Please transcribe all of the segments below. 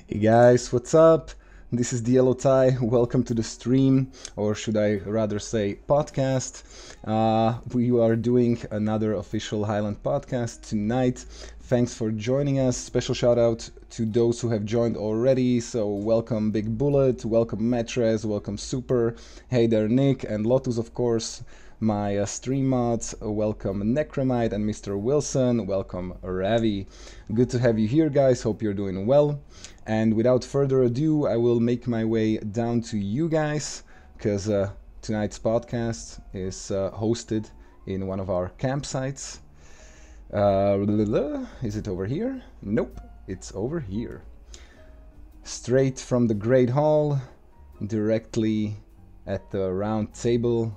Hey guys, what's up? This is Dielo Tai. Welcome to the stream, or should I rather say podcast. We are doing another official Highland podcast tonight. Thanks for joining us. Special shout out to those who have joined already. So welcome Big Bullet, welcome Metres, welcome Super. Hey there Nick and Lotus of course. My stream mods, welcome Necromite and Mr. Wilson, welcome Ravi. Good to have you here guys, hope you're doing well. And without further ado, I will make my way down to you guys, because tonight's podcast is hosted in one of our campsites. Is it over here? Nope, it's over here. Straight from the Great Hall, directly at the round table,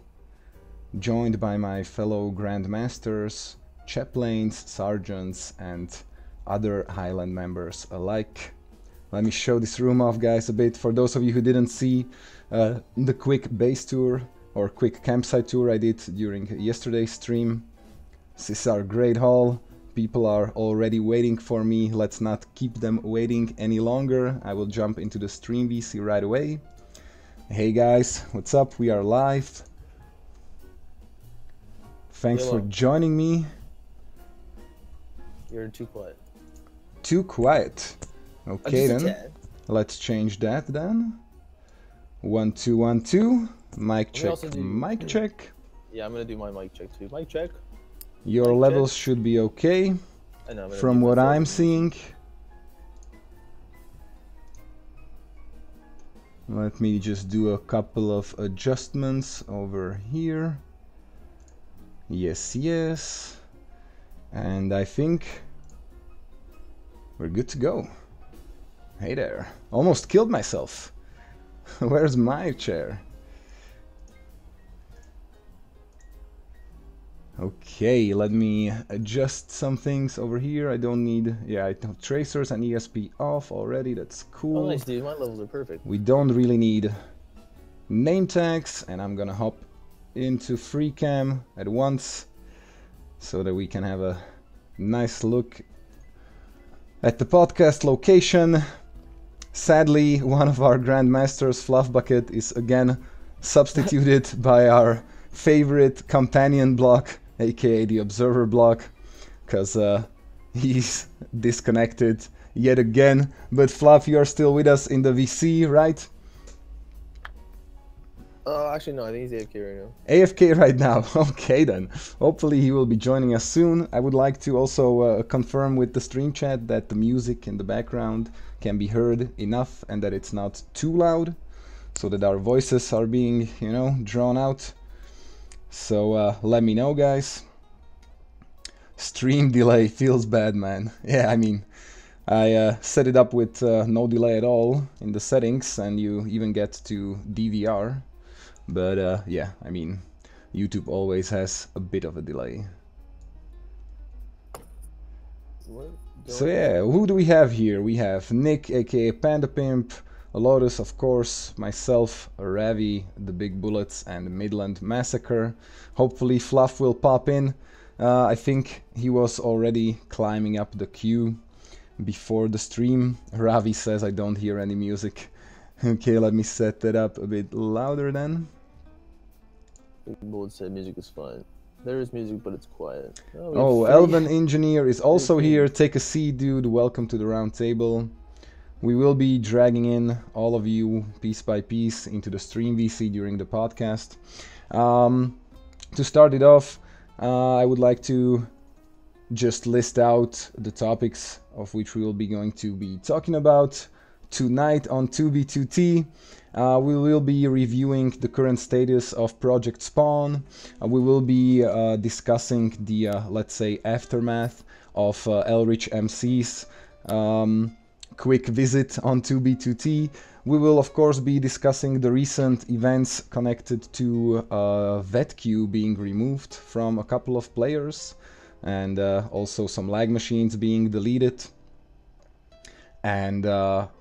joined by my fellow Grandmasters, Chaplains, Sergeants, and other Highland members alike. Let me show this room off, guys, a bit. For those of you who didn't see the quick base tour or quick campsite tour I did during yesterday's stream, this is our Great Hall. People are already waiting for me. Let's not keep them waiting any longer. I will jump into the stream VC right away. Hey guys, what's up? We are live. Thanks for joining me. You're too quiet. Too quiet. Okay then, let's change that then. 1 2 1 2. Mic check. Mic check. Yeah, I'm gonna do my mic check too. Mic check. Your mic levels check. Should be okay. I know, from what I'm seeing. Let me just do a couple of adjustments over here. Yes, yes. And I think we're good to go. Hey there. Almost killed myself. Where's my chair? Okay, let me adjust some things over here. I don't need... Yeah, I have tracers and ESP off already. That's cool. Oh, nice, dude. My levels are perfect. We don't really need name tags. And I'm gonna hop into free cam at once so that we can have a nice look at the podcast location. Sadly, one of our Grandmasters, Fluff Bucket, is again substituted by our favorite companion block, aka the Observer block, because he's disconnected yet again. But Fluff, you are still with us in the VC, right? Actually, no, I think he's AFK right now. AFK right now, okay then. Hopefully he will be joining us soon. I would like to also confirm with the stream chat that the music in the background can be heard enough and that it's not too loud, so that our voices are being, you know, drawn out. So let me know, guys. Stream delay feels bad, man. Yeah, I mean, I set it up with no delay at all in the settings, and you even get to DVR. But yeah, I mean, YouTube always has a bit of a delay. So yeah, who do we have here? We have Nick, aka Panda Pimp, Lotus, of course, myself, Ravi, the Big Bullets, and Midland Massacre. Hopefully Fluff will pop in. I think he was already climbing up the queue before the stream. Ravi says I don't hear any music. Okay, let me set that up a bit louder then. Bullet said music is fine. There is music, but it's quiet. Oh, Elven Engineer is also here. Take a seat, dude. Welcome to the round table. We will be dragging in all of you piece by piece into the stream VC during the podcast. To start it off, I would like to just list out the topics of which we will be going to be talking about tonight on 2B2T. We will be reviewing the current status of Project Spawn. We will be discussing the, let's say, aftermath of Elrich MC's quick visit on 2B2T. We will, of course, be discussing the recent events connected to vet queue being removed from a couple of players, and also some lag machines being deleted. and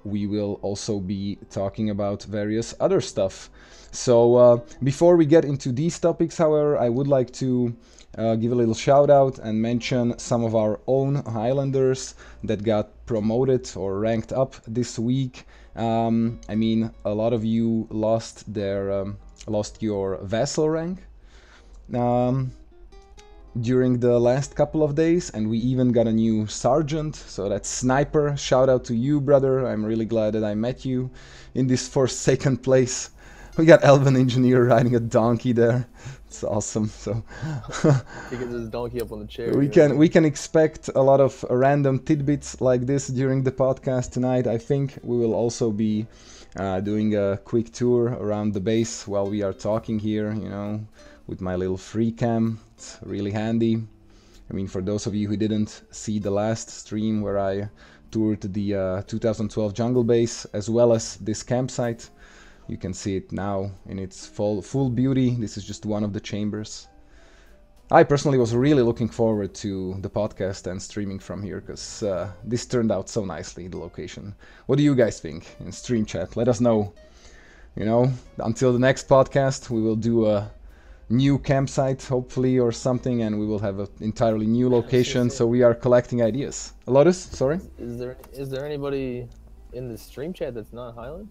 we will also be talking about various other stuff. So before we get into these topics, however, I would like to give a little shout out and mention some of our own Highlanders that got promoted or ranked up this week. I mean, a lot of you lost your vassal rank during the last couple of days, and we even got a new sergeant, so that's Sniper. Shout out to you, brother. I'm really glad that I met you in this second place. We got Elven Engineer riding a donkey there. It's awesome. So He gets his donkey up on the chair. we can expect a lot of random tidbits like this during the podcast tonight. I think we will also be doing a quick tour around the base while we are talking here, you know, with my little free cam. It's really handy. I mean, for those of you who didn't see the last stream where I toured the 2012 jungle base as well as this campsite, you can see it now in its full beauty. This is just one of the chambers. I personally was really looking forward to the podcast and streaming from here because this turned out so nicely, the location. What do you guys think in stream chat? Let us know. You know, until the next podcast, we will do a new campsite, hopefully, or something, and we will have an entirely new location, so we are collecting ideas. Lotus, sorry? Is there anybody in the stream chat that's not Highland?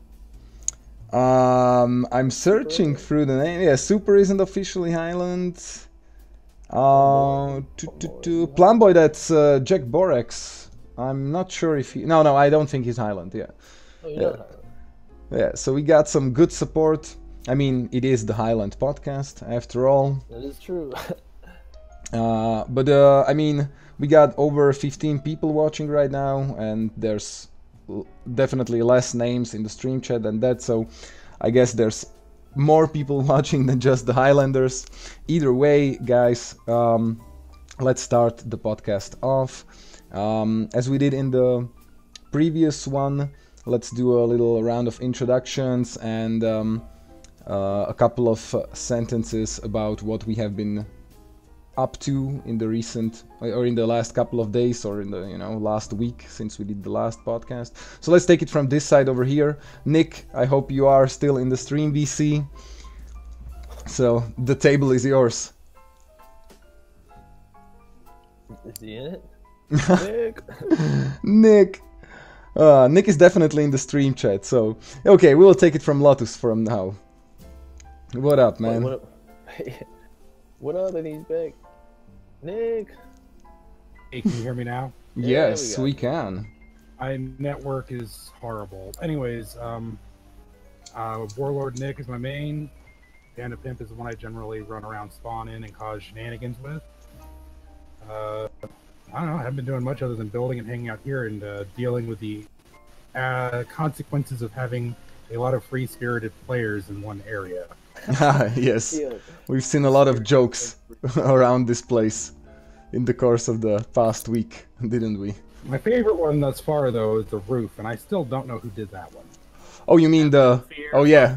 I'm searching through the name. Yeah, Super isn't officially Highland. Plumboy, that's Jack Borax. I'm not sure if he... No, I don't think he's Highland, yeah. Oh, you're not Highland. Yeah, so we got some good support. I mean, it is the Highland podcast, after all. That is true. But I mean, we got over 15 people watching right now, and there's definitely less names in the stream chat than that, so I guess there's more people watching than just the Highlanders. Either way, guys, let's start the podcast off. As we did in the previous one, let's do a little round of introductions and a couple of sentences about what we have been up to in the recent or in the last couple of days or in the last week since we did the last podcast. So let's take it from this side over here. Nick, I hope you are still in the stream VC. So the table is yours. Is he in it? Nick. Nick is definitely in the stream chat. So okay, we will take it from Lotus from now. What up, man? What up? What up? And he's back. Nick. Hey, can you hear me now? Yes, we can. My network is horrible. Anyways, Warlord Nick is my main. Panda Pimp is the one I generally run around spawn in and cause shenanigans with. I don't know, I haven't been doing much other than building and hanging out here and dealing with the consequences of having a lot of free-spirited players in one area. Yes, we've seen a lot of jokes around this place in the course of the past week, didn't we? My favorite one thus far, though, is the roof, and I still don't know who did that one. Oh, you mean the... Oh, yeah.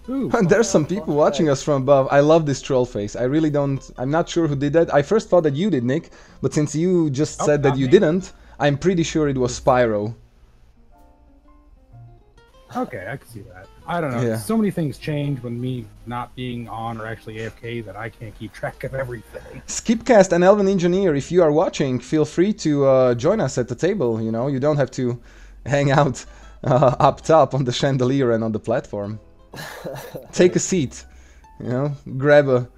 Ooh, There's some people watching us from above. I love this troll face. I really don't... I'm not sure who did that. I first thought that you did, Nick, but since you just said that you didn't, I'm pretty sure it was Spyro. Okay, I can see that. I don't know. Yeah. So many things change when me not being on or actually AFK that I can't keep track of everything. Skipcast and Elven Engineer, if you are watching, feel free to join us at the table. You know, you don't have to hang out up top on the chandelier and on the platform. Take a seat. You know, grab a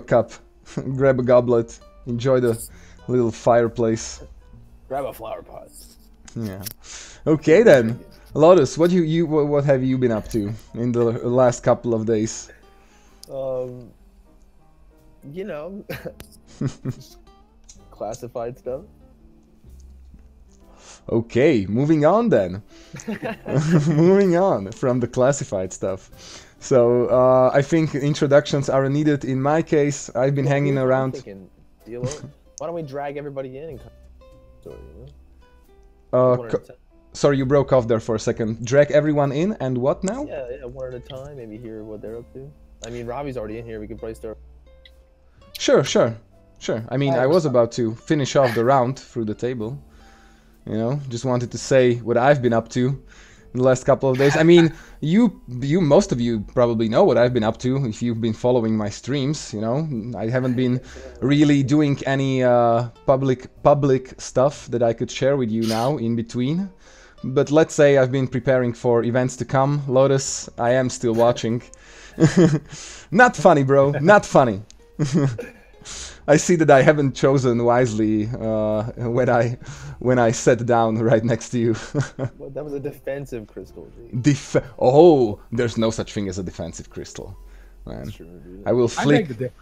cup, grab a goblet, enjoy the little fireplace. Grab a flower pot. Yeah. Okay then. Lotus, what have you been up to in the last couple of days? You know, classified stuff. Okay, moving on then. Moving on from the classified stuff. So I think introductions are needed. In my case, I've been hanging around. Dielo, why don't we drag everybody in? Sorry, you broke off there for a second. Drag everyone in and what now? Yeah, one at a time. Maybe hear what they're up to. I mean, Robbie's already in here. We could probably start. Sure. I mean, I was about to finish off the round through the table. You know, just wanted to say what I've been up to in the last couple of days. I mean, most of you probably know what I've been up to if you've been following my streams. You know, I haven't been really doing any public stuff that I could share with you now in between. But let's say I've been preparing for events to come. Lotus, I am still watching. Not funny, bro. Not funny. I see that I haven't chosen wisely when I sat down right next to you. Well, that was a defensive crystal. Oh, there's no such thing as a defensive crystal, man. True, dude. I will I flick. beg to differ.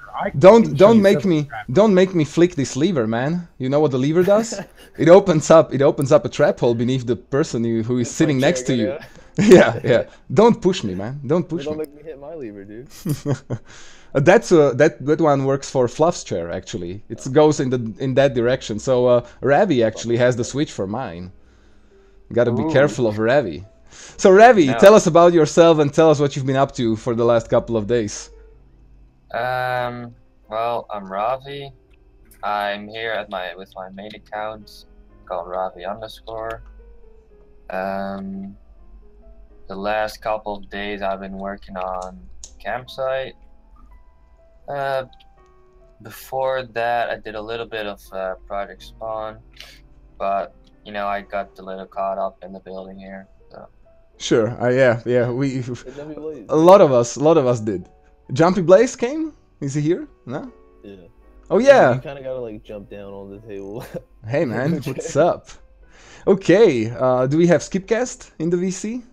Don't make me flick this lever, man. You know what the lever does? It opens up a trap hole beneath the person who is sitting next to you. Yeah. Don't push me, man. Don't push me. Don't make me hit my lever, dude. That one works for Fluff's chair actually. It goes in that direction. So Ravi actually has the switch for mine. Gotta be careful of Ravi. So Ravi, tell us about yourself and tell us what you've been up to for the last couple of days. Well, I'm Ravi. I'm here with my main account called Ravi_. The last couple of days I've been working on campsite. Before that, I did a little bit of Project Spawn, but you know I got a little caught up in the building here. So. Sure, yeah. We a lot of us did. Jumpy Blaze came? Is he here? No. Yeah. Oh yeah. You kind of gotta like jump down on the table. Hey man, what's up? Okay, do we have Skipcast in the VC?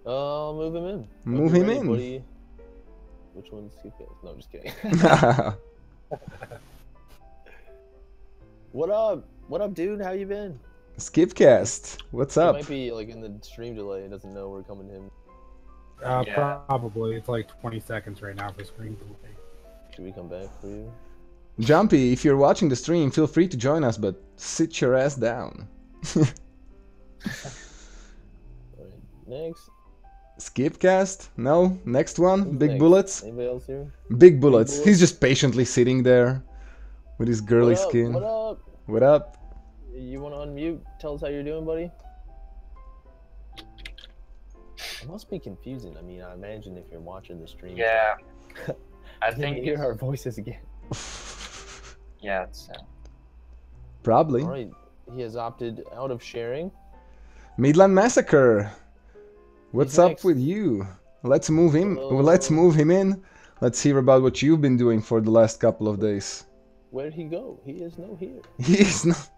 Move him in. Move him in. Buddy. Which one's Skipcast? No, I'm just kidding. What up? What up, dude? How you been? Skipcast, what's He up? might be like in the stream delay. He doesn't know we're coming to him. Probably. It's like 20 seconds right now for screen delay. Should we come back for you? Jumpy, if you're watching the stream, feel free to join us, but sit your ass down. Alright, next. Skipcast? No? Next one? Who's Big next? Bullets? Anybody else here? Big Bullets. He's just patiently sitting there with his girly What up? skin. What up? What up? You want to unmute? Tell us how you're doing, buddy. It must be confusing. I mean, I imagine if you're watching the stream. Yeah, I you can think hear our voices again. yeah. It's, Probably. All right, he has opted out of sharing. Midland Massacre. What's He's up next. with you? Let's move him. Hello. Let's move him in. Let's hear about what you've been doing for the last couple of days. Where'd he go? He is no here. He's not.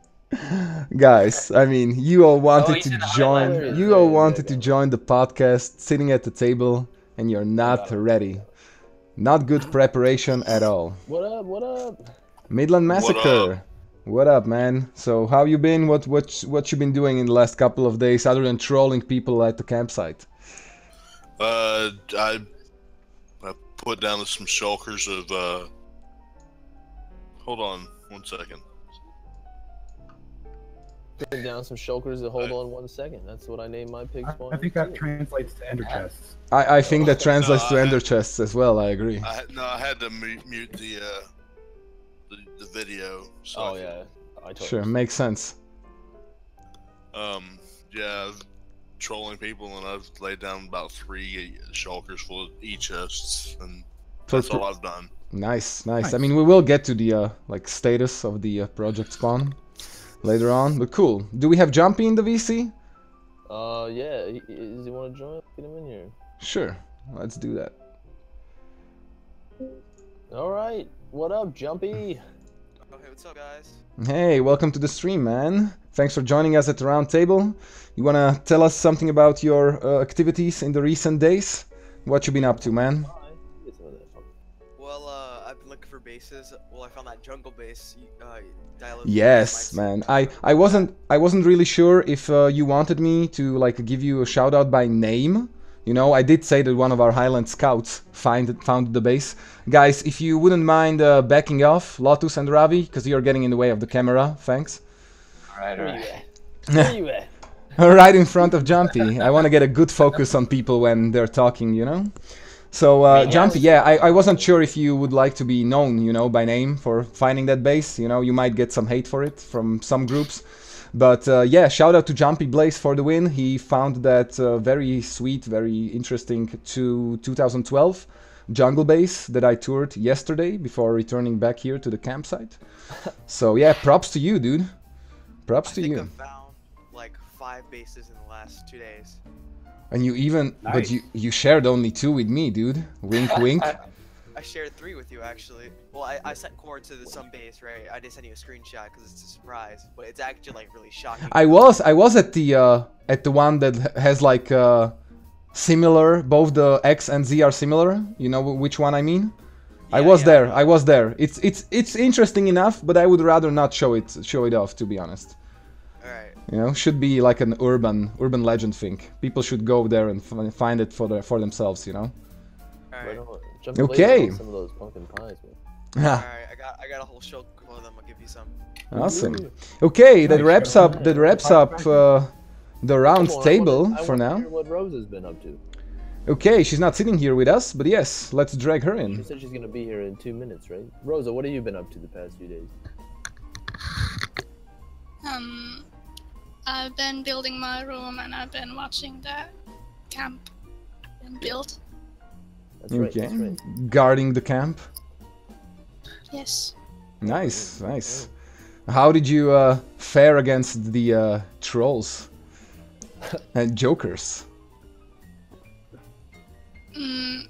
Guys, I mean, you all wanted he's to in join. Highland. You all wanted to join the podcast, sitting at the table, and you're not ready. Not good preparation at all. What up? What up? Midland Massacre. What up, man? So, how you been? What you been doing in the last couple of days, other than trolling people at the campsite? I put down some shulkers of. Hold on 1 second. Putting down some shulkers to hold on 1 second. That's what I named my pig spawn. I think that translates to ender chests. I think that translates to I ender had- chests as well. I agree. I had to mute the video. So Oh I could- yeah, I totally Sure, makes sense. Yeah, I've trolling people, and I've laid down about 3 shulkers full of chests, and that's all I've done. Nice, nice. Nice. I mean, we will get to the like status of the project spawn later on, but cool. Do we have Jumpy in the VC? Yeah. Does he want to join? Get him in here. Sure, let's do that. All right. What up, Jumpy? Okay, what's up, guys? Hey, welcome to the stream, man. Thanks for joining us at the round table. You wanna tell us something about your activities in the recent days? What you been up to, man? Get some of that. Well, I've been looking for bases. Well, I found that jungle base. Dielo Tai Yes, man. I wasn't really sure if you wanted me to like give you a shout out by name. You know, I did say that one of our Highland scouts found the base. Guys, if you wouldn't mind backing off, Lotus and Ravi, because you're getting in the way of the camera. Thanks. alright, Where you alright. at? Where you at? Right in front of Jumpy. I want to get a good focus on people when they're talking, you know? So, Jumpy, yeah, I wasn't sure if you would like to be known, you know, by name for finding that base. You know, you might get some hate for it from some groups. But yeah, shout out to Jumpy Blaze for the win. He found that very sweet, very interesting to 2012 jungle base that I toured yesterday before returning back here to the campsite. So yeah, props to you, dude. Props to I think you. I've found like 5 bases in the last 2 days. And you even, but Nice. you shared only 2 with me, dude. Wink, wink. I shared 3 with you actually. Well, I sent Cord to some base, right? I just sent you a screenshot because it's a surprise, but it's actually like really shocking. I was at the one that has like similar. Both the X and Z are similar. You know which one I mean? I was there. I was there. It's interesting enough, but I would rather not show it off, to be honest. All right. You know, should be like an urban legend thing. People should go there and find it for themselves. You know. All Right right. on. Jump in Okay. Some of those pumpkin pies, man. All Ah, right. I got a whole show full of them. I'll give you some. awesome. Okay, that Nice. wraps up the round Come on, table I for wanna now. hear what Rose has been up to. Okay, she's not sitting here with us, but yes, let's drag her She in. said she's gonna be here in 2 minutes, right? Rosa, what have you been up to the past few days? I've been building my room and I've been watching the camp and build. That's right. Okay, That's right. guarding the camp. Yes. Nice, nice. How did you fare against the trolls and jokers? Mm,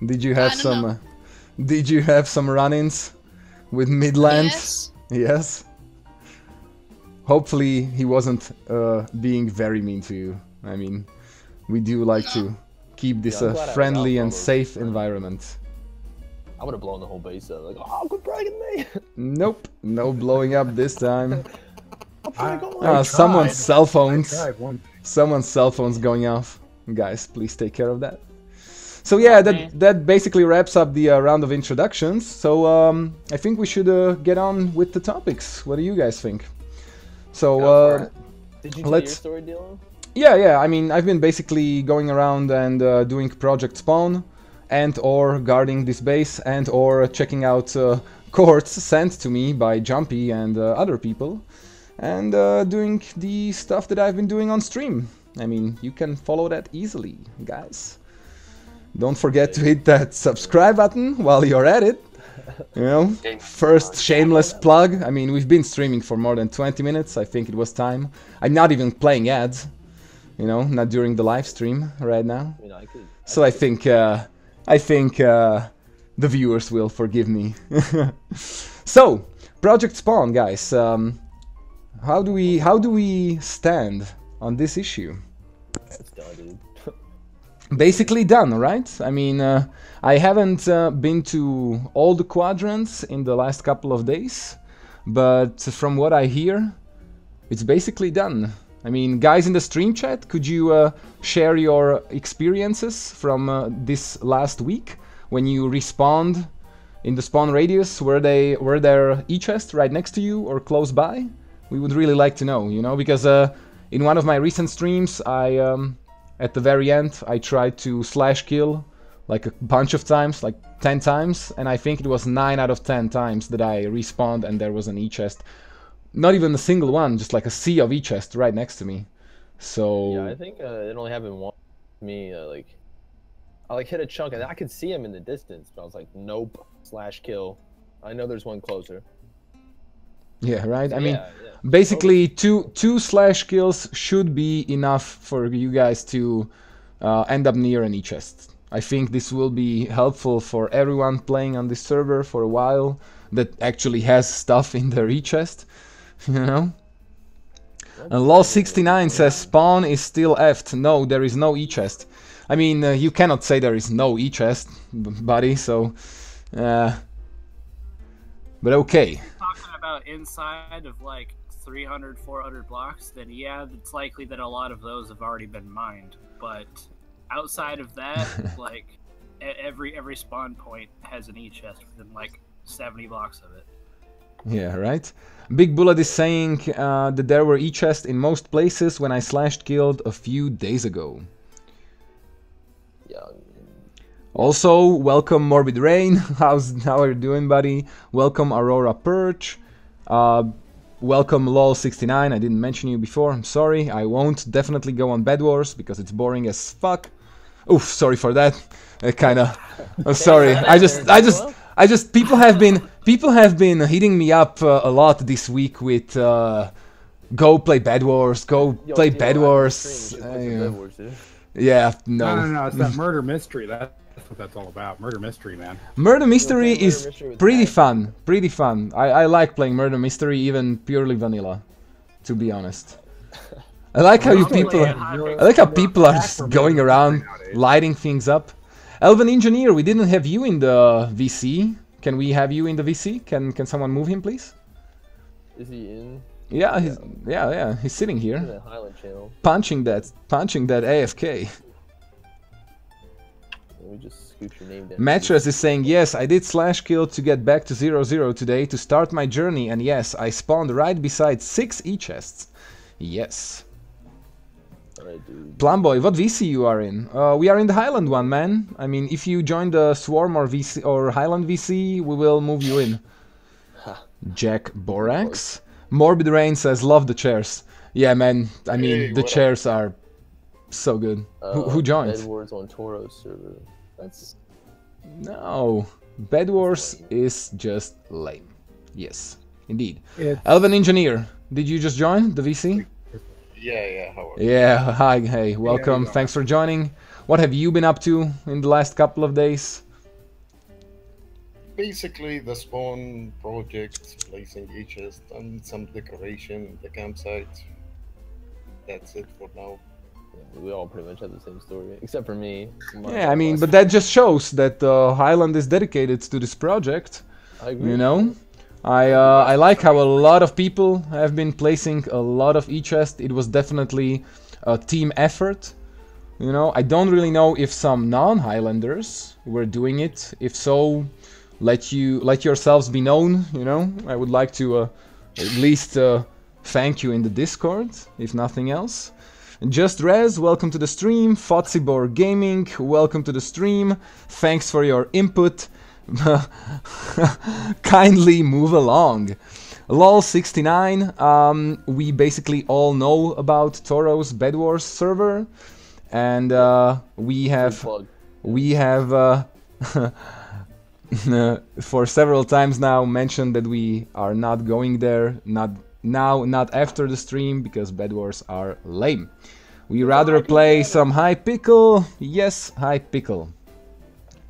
Did you have I don't some? know. Did you have some run-ins with Midland? yes. Yes. Hopefully he wasn't being very mean to you. I mean, we do like to keep this Yeah, I'm a glad I friendly was and out, safe environment. I would have blown the whole base up. Like, oh, quit bragging me! Nope, no blowing up this time. I Someone's tried. cell I phones. tried one. Someone's cell phone's going off. Guys, please take care of that. So yeah, that basically wraps up the round of introductions. So I think we should get on with the topics. What do you guys think? So Did you do your let's- story, Dylan? yeah. I mean, I've been basically going around and doing Project Spawn, and or guarding this base, and or checking out courts sent to me by Jumpy and other people, and doing the stuff that I've been doing on stream. I mean, you can follow that easily, guys. Don't forget to hit that subscribe button while you're at it. You know, first shameless plug. I mean, we've been streaming for more than 20 minutes. I think it was time. I'm not even playing ads. You know, not during the live stream right now. I mean, I could. So I think the viewers will forgive me. So, Project Spawn, guys. How do we stand on this issue? It's done, dude. Basically done, right? I mean, I haven't been to all the quadrants in the last couple of days, but from what I hear, it's basically done. I mean, guys in the stream chat, could you share your experiences from this last week when you respawned in the spawn radius? Were there e-chests right next to you or close by? We would really like to know, you know, because in one of my recent streams, at the very end, I tried to slash kill like a bunch of times, like 10 times, and I think it was 9 out of 10 times that I respawned and there was an e-chest. Not even a single one, just like a sea of e-chest right next to me. So Yeah, I think it only happened once. Me, I hit a chunk and I could see him in the distance, but I was like, nope, slash kill. I know there's one closer. yeah, right. I mean, Yeah. basically two slash kills should be enough for you guys to end up near an e-chest. I think this will be helpful for everyone playing on this server for a while that actually has stuff in their e-chest, you know. And LOL69 says spawn is still effed. No, there is no e-chest. I mean, you cannot say there is no e-chest, buddy, so... but okay. Talking about inside of like 300, 400 blocks, then yeah, it's likely that a lot of those have already been mined. But outside of that, like every spawn point has an e-chest within like 70 blocks of it. Yeah, right? Big Bullet is saying that there were e-chests in most places when I slashed killed a few days ago. Yeah. Also, welcome Morbid Rain. How are you doing, buddy? Welcome Aurora Perch. welcome LOL69. I didn't mention you before. I'm sorry. I won't definitely go on Bed Wars because it's boring as fuck. Oof, sorry for that. Kind of. I'm sorry. I just. People have been hitting me up a lot this week with go play Bed Wars. Go play Bed Wars. Yeah, No. It's that murder mystery. That's what that's all about. Murder mystery, man. Murder mystery is pretty fun. Pretty fun. I like playing murder mystery, even purely vanilla, to be honest. I like how people are just going around lighting things up. Elven Engineer, we didn't have you in the VC. Can we have you in the VC? Can someone move him, please? Is he in? Yeah, he's sitting here. In the Highland channel. Punching that AFK. Let me just scoot your name down. Mattress is saying, yes, I did slash kill to get back to 0-0 today to start my journey, and yes, I spawned right beside 6 E-chests. Yes. Alright, dude. Plumboy, what VC you are in? We are in the Highland one, man. I mean, if you join the Swarm or VC or Highland VC, we will move you in. Jack Borax. Morbid Rain says, love the chairs. Yeah, man, I mean, the chairs are so good. Who joined? Bed Wars on Toro's server. That's... No, Bed Wars is just lame. Yes, indeed. Elven Engineer, did you just join the VC? Yeah, how are you? Yeah, hi, hey, welcome, thanks for joining. What have you been up to in the last couple of days? Basically, the spawn project, placing eaches, and some decoration in the campsite. That's it for now. Yeah, we all pretty much have the same story, except for me. Yeah, I mean, but that just shows that Highland is dedicated to this project. I agree. You know? I like how a lot of people have been placing a lot of e-chest. It was definitely a team effort. You know, I don't really know if some non-Highlanders were doing it. If so, let yourselves be known. You know, I would like to at least thank you in the Discord, if nothing else. Just Rez, welcome to the stream. Fotsibor Gaming, welcome to the stream. Thanks for your input. Kindly move along. LOL69, we basically all know about Toro's Bed Wars server, and we have for several times now mentioned that we are not going there, not now, not after the stream, because Bed Wars are lame. We rather play some High Pickle. Yes, High Pickle.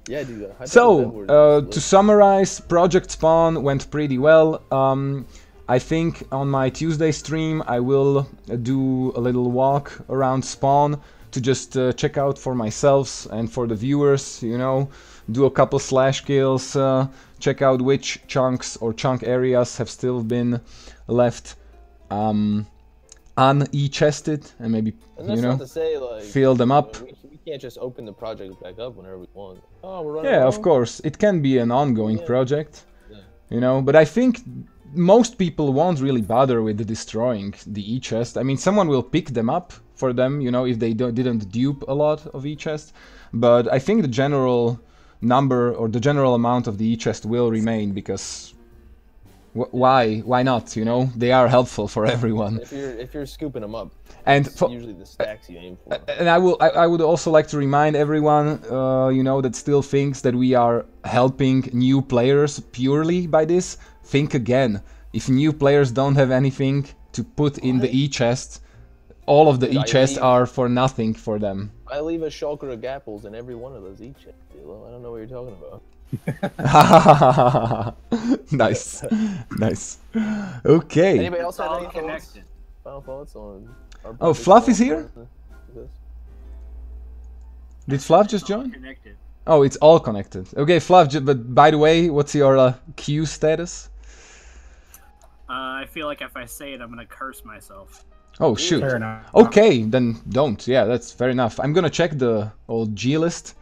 Yeah, dude. So, to summarize, Project Spawn went pretty well. I think on my Tuesday stream I will do a little walk around Spawn to just check out for myself and for the viewers, you know, do a couple slash kills, check out which chunks or chunk areas have still been left un-e-chested, and maybe, you know, fill them up. We can't just open the project back up whenever we want. Oh, we're running. Yeah, of course, it can be an ongoing project, you know, but I think most people won't really bother with destroying the e-chest. I mean, someone will pick them up for them, you know, if they didn't dupe a lot of e-chest, but I think the general number or the general amount of the e-chest will remain, because why not, you know, they are helpful for everyone. If you're scooping them up, and usually the stacks you aim for. And I would also like to remind everyone, you know, that still thinks that we are helping new players purely by this. Think again. If new players don't have anything to put in the e-chest, all of the e-chests are for nothing for them. I leave a shulker of gapples in every one of those e-chests. I don't know what you're talking about. Nice, nice. Okay. Anybody else have any final thoughts on? Oh, Fluff is here. Did Fluff just join? Oh, it's all connected. Okay, Fluff. But by the way, what's your queue status? I feel like if I say it, I'm gonna curse myself. Oh shoot. Okay, then don't. Yeah, that's fair enough. I'm gonna check the old G list.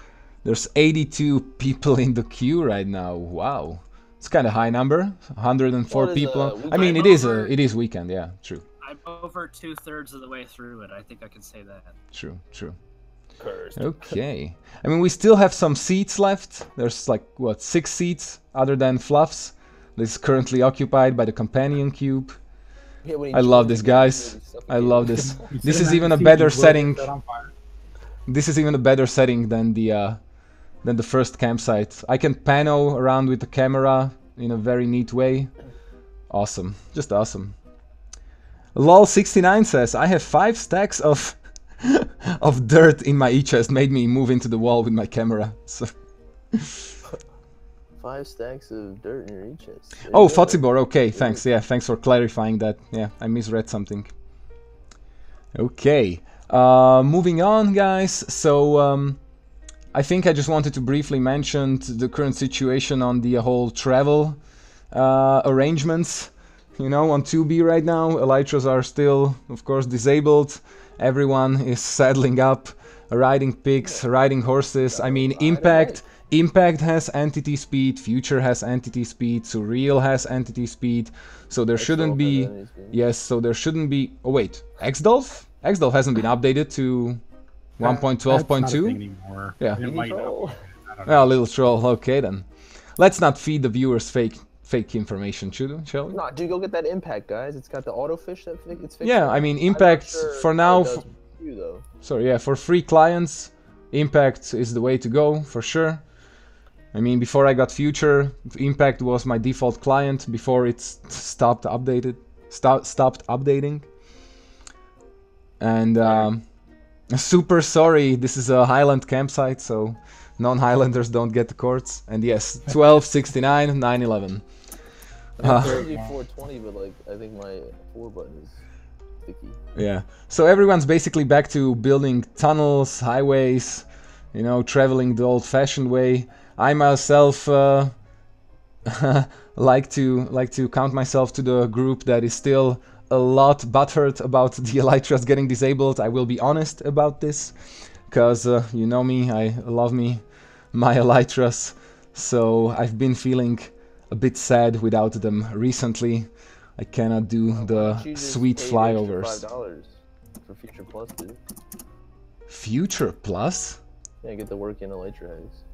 There's 82 people in the queue right now. Wow, it's kind of high number. 104 people. I mean, it is weekend. Yeah, true. I'm over 2/3 of the way through it. I think I can say that. True, true. Cursed. Okay. I mean, we still have some seats left. There's like what, 6 seats other than Fluff's. This is currently occupied by the companion cube. Yeah, when he I love joins this, the game, guys. he's really I suffocating. love this. You This sit is in even that a seat, better you will get setting. set on fire. This is even a better setting than the first campsite. I can pano around with the camera in a very neat way. Awesome, just awesome. Lol69 says, I have 5 stacks of of dirt in my e-chest. Made me move into the wall with my camera. So 5 stacks of dirt in your e-chest. There oh, you go. Fozibor, okay, thanks. Yeah, thanks for clarifying that. Yeah, I misread something. Okay, moving on, guys. So I think I just wanted to briefly mention the current situation on the whole travel arrangements. You know, on 2B right now, elytras are still, of course, disabled. Everyone is saddling up, riding pigs, riding horses. I mean, Impact has entity speed, Future has entity speed, Surreal has entity speed. So there shouldn't be... Yes, so there shouldn't be... Oh wait, Xdolf? Xdolf hasn't been updated to 1.12.2? Anymore. Yeah. It might not. I don't Oh, know. a little troll. Okay then. Let's not feed the viewers fake information, shall we? Nah, dude, go get that Impact, guys. It's got the auto fish that it's fixed. Yeah, I mean, Impact for now... Sorry, yeah, for free clients, Impact is the way to go, for sure. I mean, before I got Future, Impact was my default client before it stopped updating. And super sorry, this is a Highland campsite, so non-Highlanders don't get the courts. And yes, 1269, 911. I told you 420, but like I think my 4 button is sticky. Yeah, so everyone's basically back to building tunnels, highways, you know, traveling the old-fashioned way. I myself like to count myself to the group that is still a lot butthurt about the elytras getting disabled. I will be honest about this, because you know me, I love my elytras, so I've been feeling a bit sad without them recently. I cannot do the sweet flyovers. $5 for Future Plus, dude. Future Plus? Yeah, get the work in elytra eggs.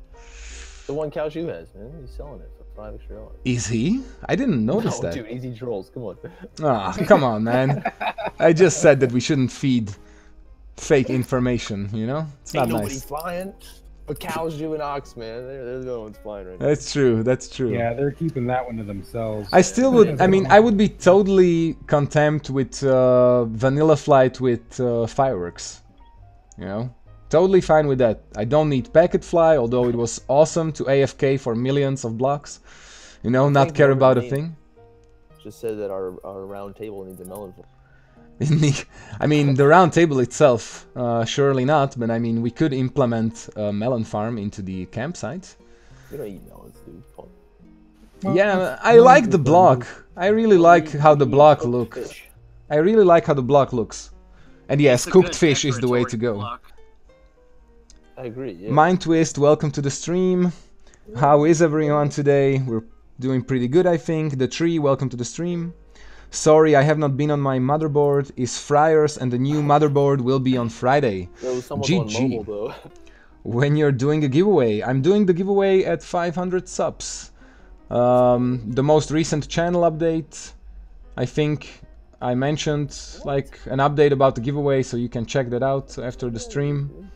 The one Kalshu has, man. He's selling it for $5 extra. Is he? I didn't notice that. Dude, easy trolls. Come on. Ah, come on, man. I just said that we shouldn't feed fake information, you know? It's not Ain't nobody nice. flying. But Kalshu and Ox, man. They're the ones flying right now. That's true, that's true. Yeah, they're keeping that one to themselves. I still would, I mean, I would be totally content with vanilla flight with fireworks, you know? Totally fine with that. I don't need packet fly, although it was awesome to AFK for millions of blocks. You know, not care about a thing. Just said that our round table needs a melon farm. I mean, the round table itself, surely not, but I mean, we could implement a melon farm into the campsite. We don't eat melons, dude. Fun. Well, Yeah, I like the block. I really like how the block looks. I really like how the block looks. And yes, It's a cooked good fish is the way to decoratory go. block. I agree, yeah. Mind Twist, welcome to the stream. How is everyone today? We're doing pretty good, I think. The Tree, welcome to the stream. Sorry, I have not been on my motherboard. Is Friars, and the new motherboard will be on Friday. There was someone on GG. mobile, though. When you're doing a giveaway. I'm doing the giveaway at 500 subs. The most recent channel update, I think I mentioned like an update about the giveaway, so you can check that out after the stream.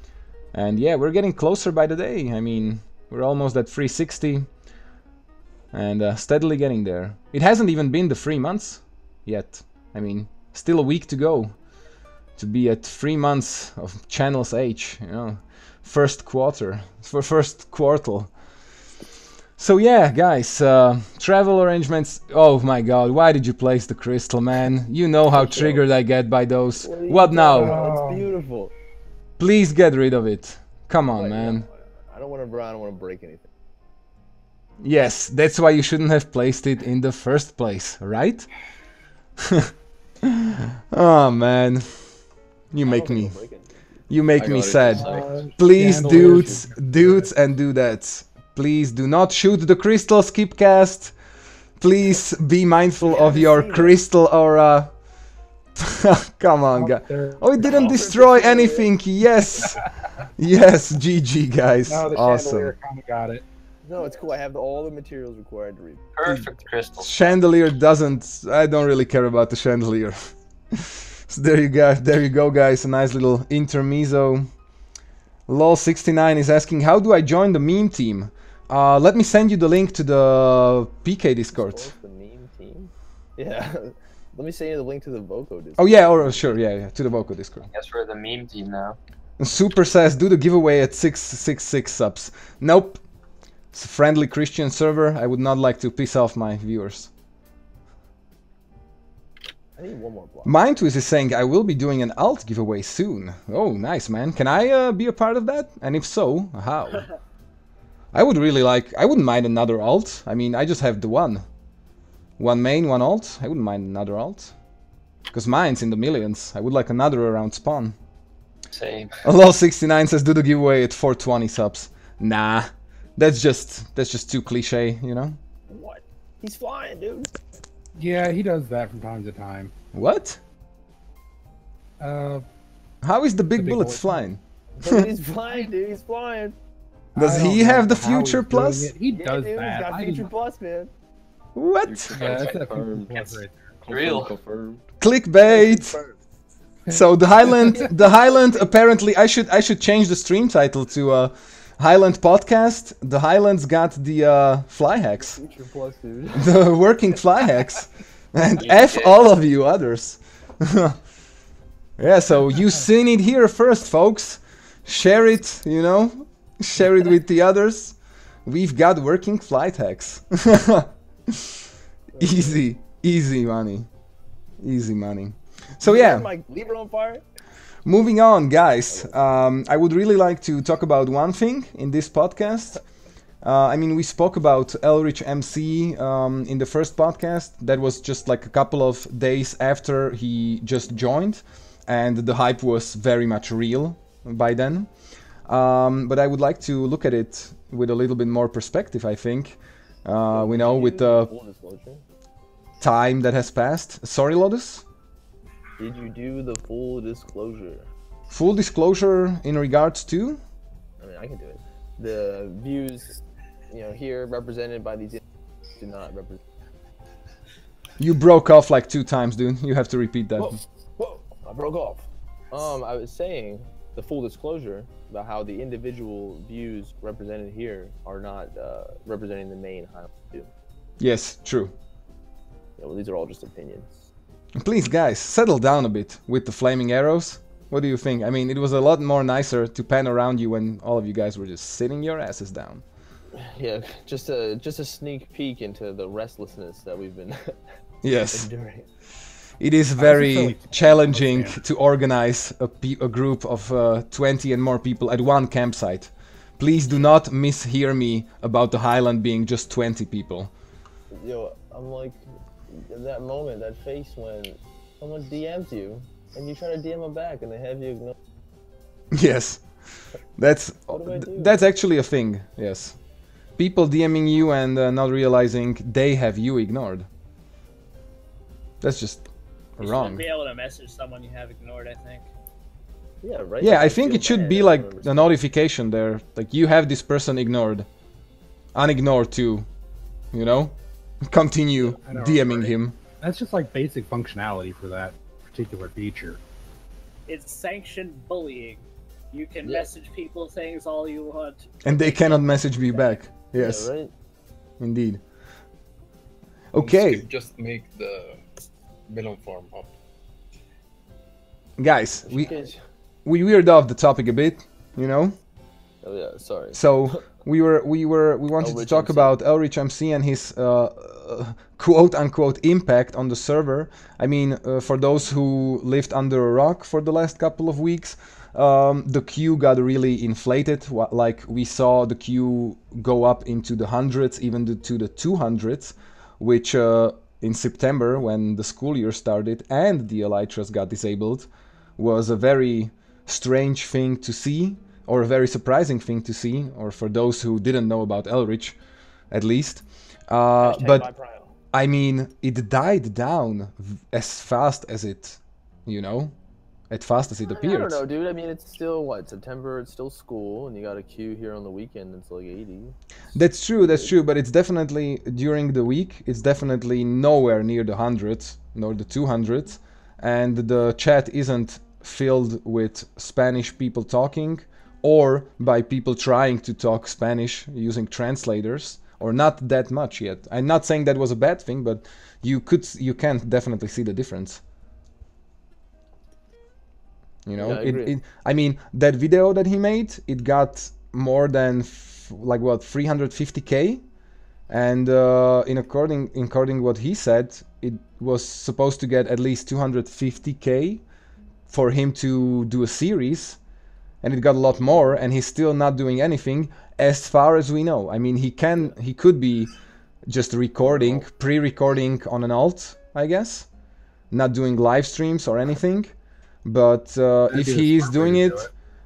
And yeah, we're getting closer by the day. I mean, we're almost at 360 and steadily getting there. It hasn't even been the 3 months yet. I mean, still a week to go to be at 3 months of channel's age, you know, first quarter. So yeah, guys, travel arrangements. Oh my god, why did you place the crystal, man? You know how triggered I get by those. What now? Oh, it's beautiful. Please get rid of it. Come on, man. I don't want to break anything. Yes, that's why you shouldn't have placed it in the first place, right? Oh man, you make me sad. Please, dudes and dudettes, please do not shoot the crystal skipcast. Please be mindful of your crystal aura. Come on, guys. Oh, it didn't destroy anything. Yes. Yes, GG, guys. No, the awesome. chandelier kind of got it. No, it's cool. I have all the materials required to read. Perfect crystal. Chandelier doesn't. I don't really care about the chandelier. So there you go. There you go, guys. A nice little intermezzo. LOL69 is asking, how do I join the meme team? Let me send you the link to the PK Discord. The meme team? Yeah. Let me send you the link to the Voco Discord. Oh yeah, or sure, yeah, to the Voco Discord. Guess we're the meme team now. Super says, do the giveaway at 666 subs. Nope. It's a friendly Christian server. I would not like to piss off my viewers. I need one more block. Mindtwist is saying, I will be doing an alt giveaway soon. Oh, nice, man. Can I be a part of that? And if so, how? I would really like... I wouldn't mind another alt. I mean, I just have the one. One main, one alt. I wouldn't mind another alt. Because mine's in the millions. I would like another around spawn. Same. LOL69 says, do the giveaway at 420 subs. Nah. That's just too cliche, you know? What? He's flying, dude. Yeah, he does that from time to time. What? How is the big bullets flying? Dude, he's flying, dude. He's flying. Does he have the Future Plus? He does dude, that. He's got Future Plus, man. What? Yeah, that's a Future Plus right there. Real. Confirmed. Clickbait. So the Highland. Apparently, I should change the stream title to Highland Podcast. The Highlands got the fly hacks, Future Plus, dude. the working fly hacks, and F all of you others. Yeah, so you seen it here first, folks. Share it, you know, share it with the others. We've got working flight hacks. Easy money. Easy money. So yeah. Leave it on fire. Moving on, guys. I would really like to talk about one thing in this podcast. I mean, we spoke about Elrich MC in the first podcast. That was just like a couple of days after he just joined, and the hype was very much real by then. But I would like to look at it with a little bit more perspective, I think. We know with the time that has passed. Sorry, Lotus? Did you do the full disclosure? Full disclosure in regards to? I mean, I can do it. The views, you know, here represented by these do not represent. You broke off like 2 times, dude. You have to repeat that. Whoa, I broke off. I was saying the full disclosure about how the individual views represented here are not representing the main Highland view. Yes, true. Yeah, well, these are all just opinions. Please, guys, settle down a bit with the flaming arrows. What do you think? I mean, it was a lot more nicer to pan around you when all of you guys were just sitting your asses down. Yeah, just a sneak peek into the restlessness that we've been yes. enduring. It is very challenging to organize a group of 20 and more people at one campsite. Please do not mishear me about the Highland being just 20 people. Yo, I'm like, in that moment, that face when someone DMs you and you try to DM them back and they have you ignore. Yes, that's actually a thing. Yes, people DMing you and not realizing they have you ignored. That's just you wrong. shouldn't be able to message someone you have ignored, I think. Yeah, right. Yeah, I think it should be like a notification there, like you have this person ignored, unignored too, you know. Continue DMing him. That's just like basic functionality for that particular feature. It's sanctioned bullying. You can message people things all you want. And they cannot message me back. Yes. Yeah, right. Indeed. Okay. Just make the melon farm up. Guys, we veered off the topip a bit, you know? Oh yeah, sorry. So we wanted to talk about Elrich MC and his quote unquote impact on the server. I mean, for those who lived under a rock for the last couple of weeks, the queue got really inflated. Like we saw the queue go up into the hundreds, even to the 200s, which in September, when the school year started and the Elytras got disabled, was a very strange thing to see. Or a very surprising thing to see, or for those who didn't know about Elrich, at least. But I mean, it died down as fast as it, you know, as fast as it I appeared. don't know, dude. I mean, it's still what, September. It's still school, and you got a queue here on the weekend. It's like 80. That's true, but it's definitely during the week. It's definitely nowhere near the 100s, nor the 200s, and the chat isn't filled with Spanish people talking, or by people trying to talk Spanish using translators, or not that much yet. I'm not saying that was a bad thing, but you can definitely see the difference. You know, Yeah, I agree. I mean, that video that he made, it got more than 350k, and according what he said, it was supposed to get at least 250k for him to do a series, and it got a lot more, and he's still not doing anything as far as we know. I mean, he could be just recording, pre-recording on an alt, I guess, not doing live streams or anything. But if he is doing it,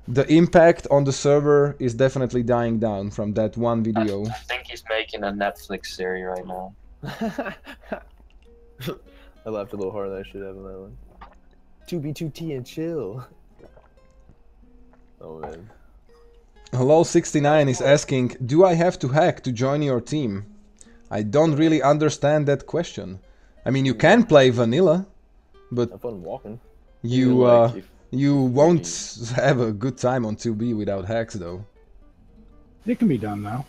the impact on the server is definitely dying down from that one video. I think he's making a Netflix series right now. I laughed a little harder than I should have on that one. 2B2T and chill. Oh man. Hello69 is asking, do I have to hack to join your team? I don't really understand that question. I mean, you can play vanilla, but Have fun walking. you like you won't have a good time on 2B without hacks, though. It can be done though.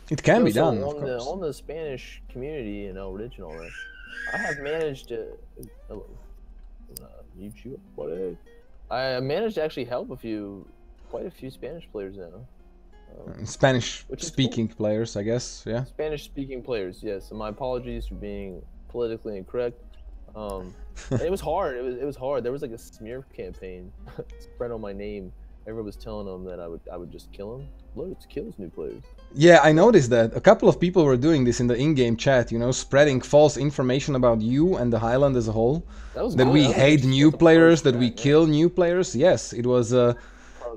It can be So done, of on course. on the Spanish community in Original, I have managed to. YouTube, what? I managed to actually help quite a few Spanish players now. Spanish-speaking players, I guess, yeah. Spanish-speaking players, yes. And my apologies for being politically incorrect. And it was hard. It was hard. There was like a smear campaign spread on my name. Everyone was telling them that I would just kill him. Loads kills new players. Yeah, I noticed that. A couple of people were doing this in the in-game chat, you know, spreading false information about you and the Highland as a whole. That we hate new players, that we kill new players. Yes, it was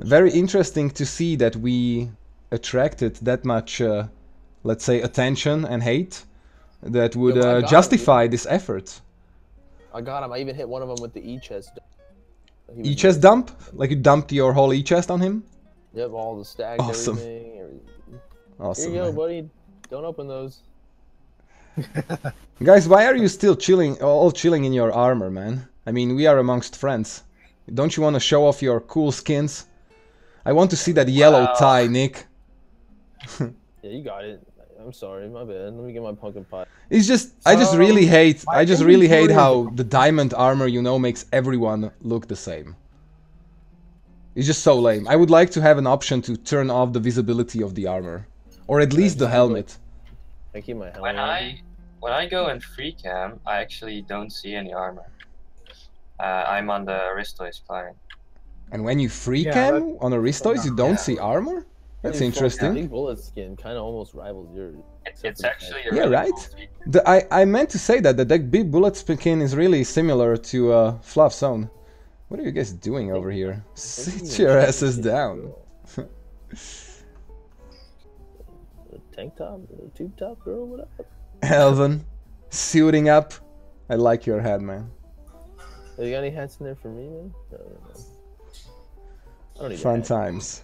very interesting to see that we attracted that much, let's say, attention and hate that would justify this effort. I got him. I even hit one of them with the E-chest. E-chest dump? Like you dumped your whole E-chest on him? Yep, all the stacks, Awesome. everything. Awesome, Here you go, man. buddy. Don't open those. Guys, why are you still all chilling in your armor, man? I mean, we are amongst friends. Don't you want to show off your cool skins? I want to see that yellow tie, Nick. Yeah, you got it. I'm sorry, my bad. Let me get my pumpkin pie. It's just, I just really hate how the diamond armor, you know, makes everyone look the same. It's just so lame. I would like to have an option to turn off the visibility of the armor. Or at least the helmet. I keep my helmet When I go in free cam, I actually don't see any armor. I'm on the Aristois client. And when you free cam on Aristois, you don't see armor? That's interesting. I think bullet skin kind of almost rivals yours. It's actually a Yeah, really right? cool feature. I meant to say that the big bullet skin is really similar to Fluff Zone. What are you guys doing over here? Sit your asses down. Tank top, tube top, girl, what up? Elvin, suiting up. I like your hat, man. You got any hats in there for me, man? No. I don't need Fun times.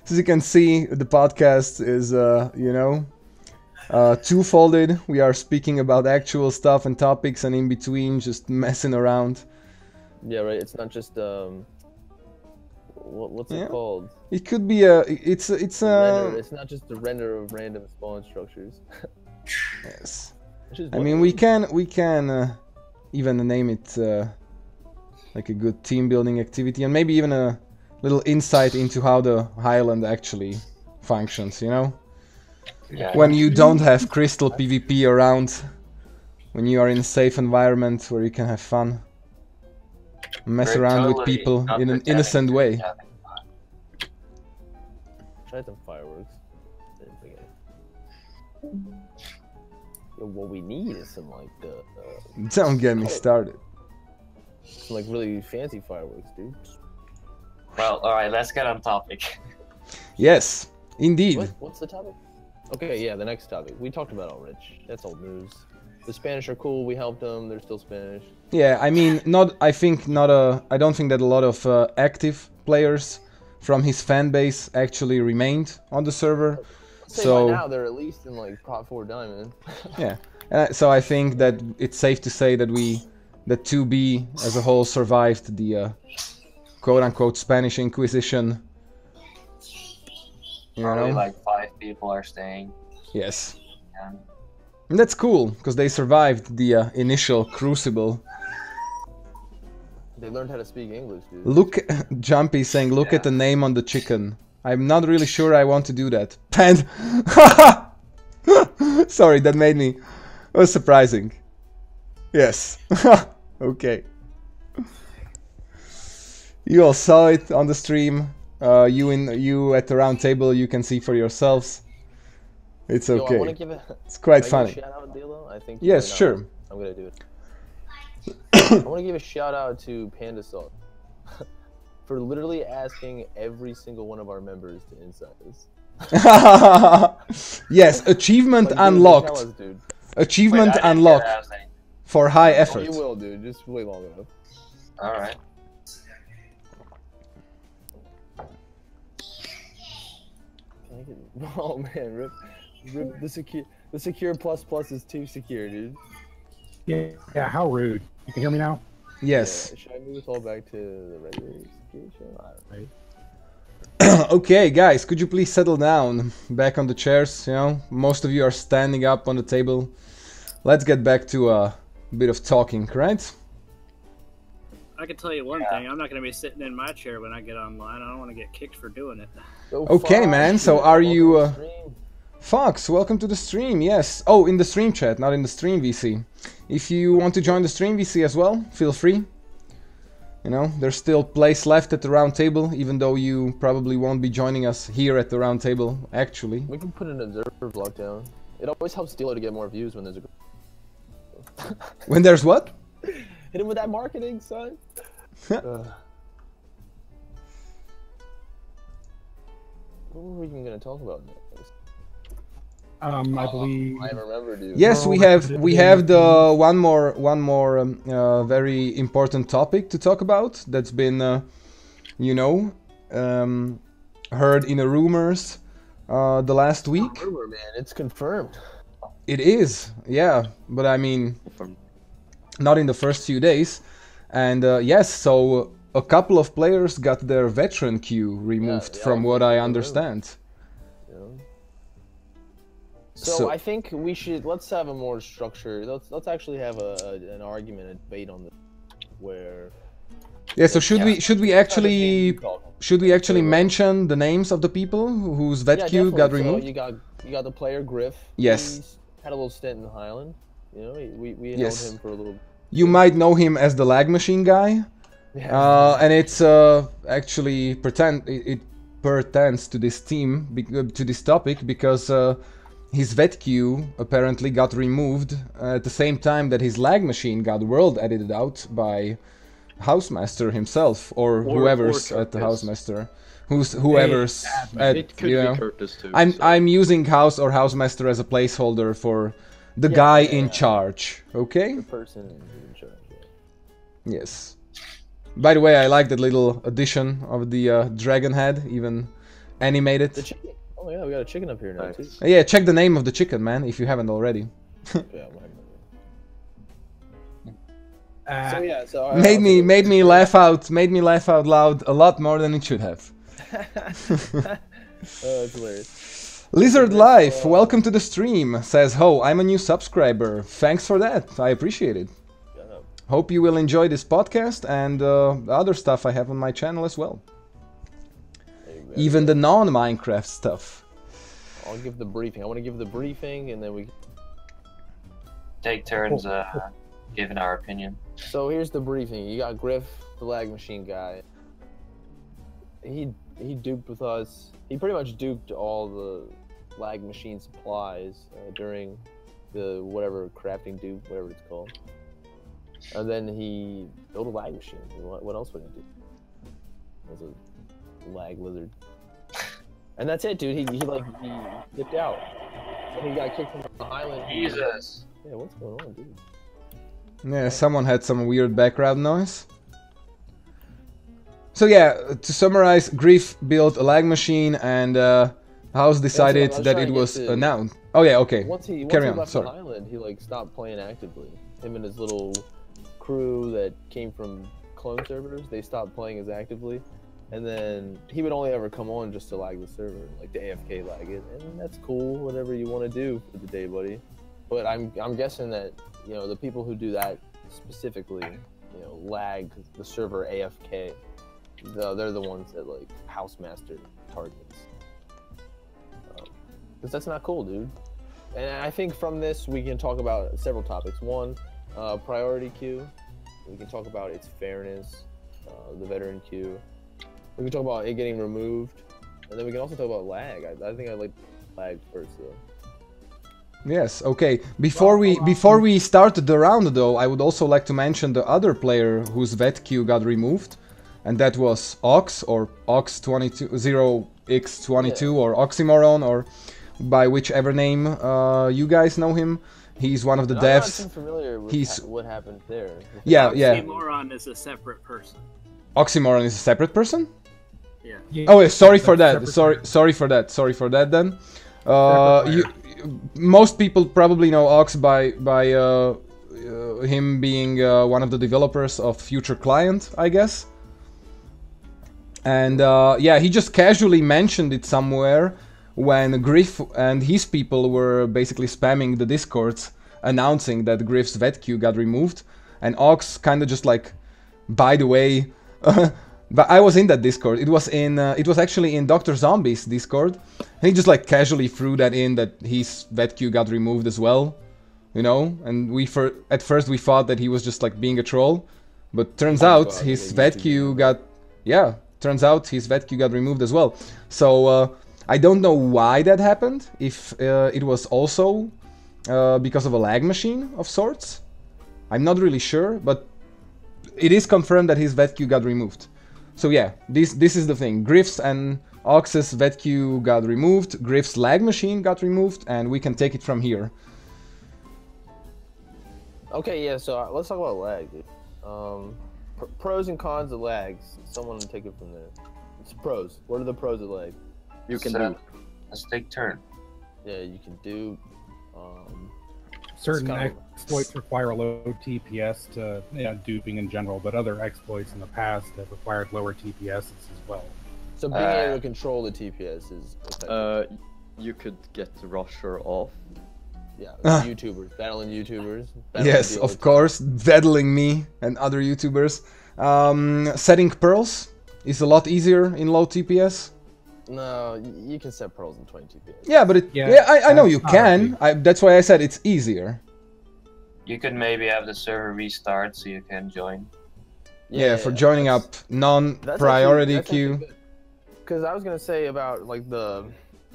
So as you can see, the podcast is, you know, two-folded. We are speaking about actual stuff and topics, and in between, just messing around. Yeah, right. It's not just what's it called? It could be a. It's Render. It's not just the render of random spawn structures. Yes. I mean, we can even name it like a good team building activity, and maybe even a little insight into how the Highland actually functions, you know? Yeah. When you don't have crystal PvP around, when you are in a safe environment where you can have fun, mess around with people in an innocent way. Try some fireworks. What we need is some like Don't get me started. some like really fancy fireworks, dude. Well, alright, let's get on topic. Yes, indeed. What's the topic? Okay, yeah, the next topic. We talked about it already. That's old news. The Spanish are cool. We helped them. They're still Spanish. Yeah, I mean, I don't think that a lot of active players from his fan base actually remained on the server. Say So by now they're at least in like Pot 4 Diamond. yeah, so I think that it's safe to say that that 2B as a whole survived the quote-unquote Spanish Inquisition. You Probably know? like 5 people are staying. Yes. Yeah. And that's cool, because they survived the initial crucible. They learned how to speak English, dude. Look, Jumpy saying, look at the name on the chicken. I'm not really sure I want to do that. Pand. Sorry, that made me... It was surprising. Yes. Okay. You all saw it on the stream. You at the round table, you can see for yourselves. It's okay. Yo, I wanna give It's quite can I funny. give a shout out, Dielo? I think Yes, right now. sure. I'm gonna do it. I want to give a shout out to Panda Salt for literally asking every single one of our members to incite us. Yes, achievement Like, dude, unlocked. tell us, dude. Achievement Wait, I didn't unlocked get anything. for high Oh, effort. you will, dude. Just wait long enough. Alright. Can I get... Oh man, rip the secure plus plus is too secure, dude. Yeah, how rude. You can hear me now? Yes. Yeah, should I move us all back to the regular execution? I don't know. Right. Okay, guys, could you please settle down back on the chairs? You know, most of you are standing up on the table. Let's get back to a bit of talking, right? I can tell you one thing. I'm not going to be sitting in my chair when I get online. I don't want to get kicked for doing it. Go Okay, Fox, man. So dude. are Welcome you? to the stream. Fox, welcome to the stream. Yes. Oh, in the stream chat, not in the stream VC. If you want to join the stream VC as well, feel free. You know, there's still place left at the round table, even though you probably won't be joining us here at the round table, actually. We can put an observer block down. It always helps Dielo to get more views when there's a. When there's what? Hit him with that marketing, son. What were we even gonna talk about next? I believe. I remember, dude. Yes, we have the one more very important topic to talk about that's been, you know, heard in the rumors the last week. Rumor, man, it's confirmed. It is, yeah, but I mean, not in the first few days. And yes, so a couple of players got their veteran queue removed, yeah, from what I understand. Yeah. So I think we should let's have a more structured. Let's actually have an argument, a debate on this, where. Yeah. So should we actually mention the names of the people whose vet queue got definitely. removed? So you got the player Griff. Yes. He's had a little stint in Highland. You know, we Yes. held him for a little. You might know him as the lag machine guy. Yeah. And it's actually it pertains to this team, to this topic, because his vet queue apparently got removed at the same time that his lag machine got world edited out by Housemaster himself, or whoever's at the Housemaster, whoever's at, It could you be know. Curtis too. I'm using House or Housemaster as a placeholder for the guy in charge. Okay. The person in charge. Yeah. Yes. By the way, I like that little addition of the dragon head, even animated. The chicken. Oh yeah, we got a chicken up here now too. Yeah, check the name of the chicken, man, if you haven't already. Yeah, so yeah, so made me laugh out loud a lot more than it should have. That's hilarious. Lizard Life, welcome to the stream. Says, "Ho, I'm a new subscriber. Thanks for that. I appreciate it. Hope you will enjoy this podcast and other stuff I have on my channel as well. Even the non-Minecraft stuff." I'll give the briefing. I want to give the briefing, and then we take turns giving our opinion. So here's the briefing. You got Griff, the lag machine guy. He duped with us. He pretty much duped all the lag machine supplies during the whatever crafting dupe, whatever it's called. And then he built a lag machine. What else would he do? As a lag lizard. And that's it, dude. He dipped out. he got kicked from the Highland. Jesus. Yeah, what's going on, dude? Yeah, someone had some weird background noise. So yeah, to summarize, Griff built a lag machine, and House decided that it was announced. Oh yeah, okay. Once he Carry on. left Sorry. the Highland, he like stopped playing actively. Him and his little crew that came from clone servers, they stopped playing as actively. And then he would only ever come on just to lag the server, like the AFK lag it, and that's cool, whatever you want to do for the day, buddy. But I'm guessing that, you know, the people who do that specifically, you know, lag the server AFK, they're the ones that like Housemaster targets. Because that's not cool, dude. And I think from this we can talk about several topics. One, priority queue. We can talk about its fairness, the veteran queue. We can talk about it getting removed, and then we can also talk about lag. I think I like lag first, though. Yes. Okay. Before we start the round, though, I would also like to mention the other player whose vet queue got removed, and that was Ox, or Ox22 0x22, or Oxymoron, or by whichever name you guys know him. He's one of the devs. I'm not too familiar with what happened there. Yeah. Oxymoron is a separate person. Oxymoron is a separate person? Yeah. Oh, sorry for that. Sorry for that. Then, most people probably know Ox by him being one of the developers of Future Client, I guess. And yeah, he just casually mentioned it somewhere when Griff and his people were basically spamming the Discords, announcing that Griff's vet queue got removed, and Ox kind of just like, by the way. But I was in that Discord. It was actually in Dr. Zombie's Discord. And he just like casually threw that in, that his vet queue got removed as well, you know. And at first we thought that he was just like being a troll, but turns out his vet queue got removed as well. So I don't know why that happened. If it was also because of a lag machine of sorts, I'm not really sure, but it is confirmed that his vet queue got removed. So yeah, this is the thing. Griff's and Ox's vet queue got removed, Griff's lag machine got removed, and we can take it from here. Okay, yeah, so let's talk about lag, dude. Pros and cons of lags. Someone take it from there. It's pros. What are the pros of lag? You can do. Let's take turn. Yeah, you can do. Certain exploits require low TPS to duping in general, but other exploits in the past have required lower TPS as well. So being able to control the TPS is effective. You could get Rusher off. Yeah, YouTubers, battling YouTubers. Yes, of course, battling me and other YouTubers. Setting pearls is a lot easier in low TPS. No, you can set pearls in 20 TPS. Yeah, but I know you can. That's why I said it's easier. You could maybe have the server restart so you can join. Yeah, for joining up non-priority queue. Because I was gonna say about like the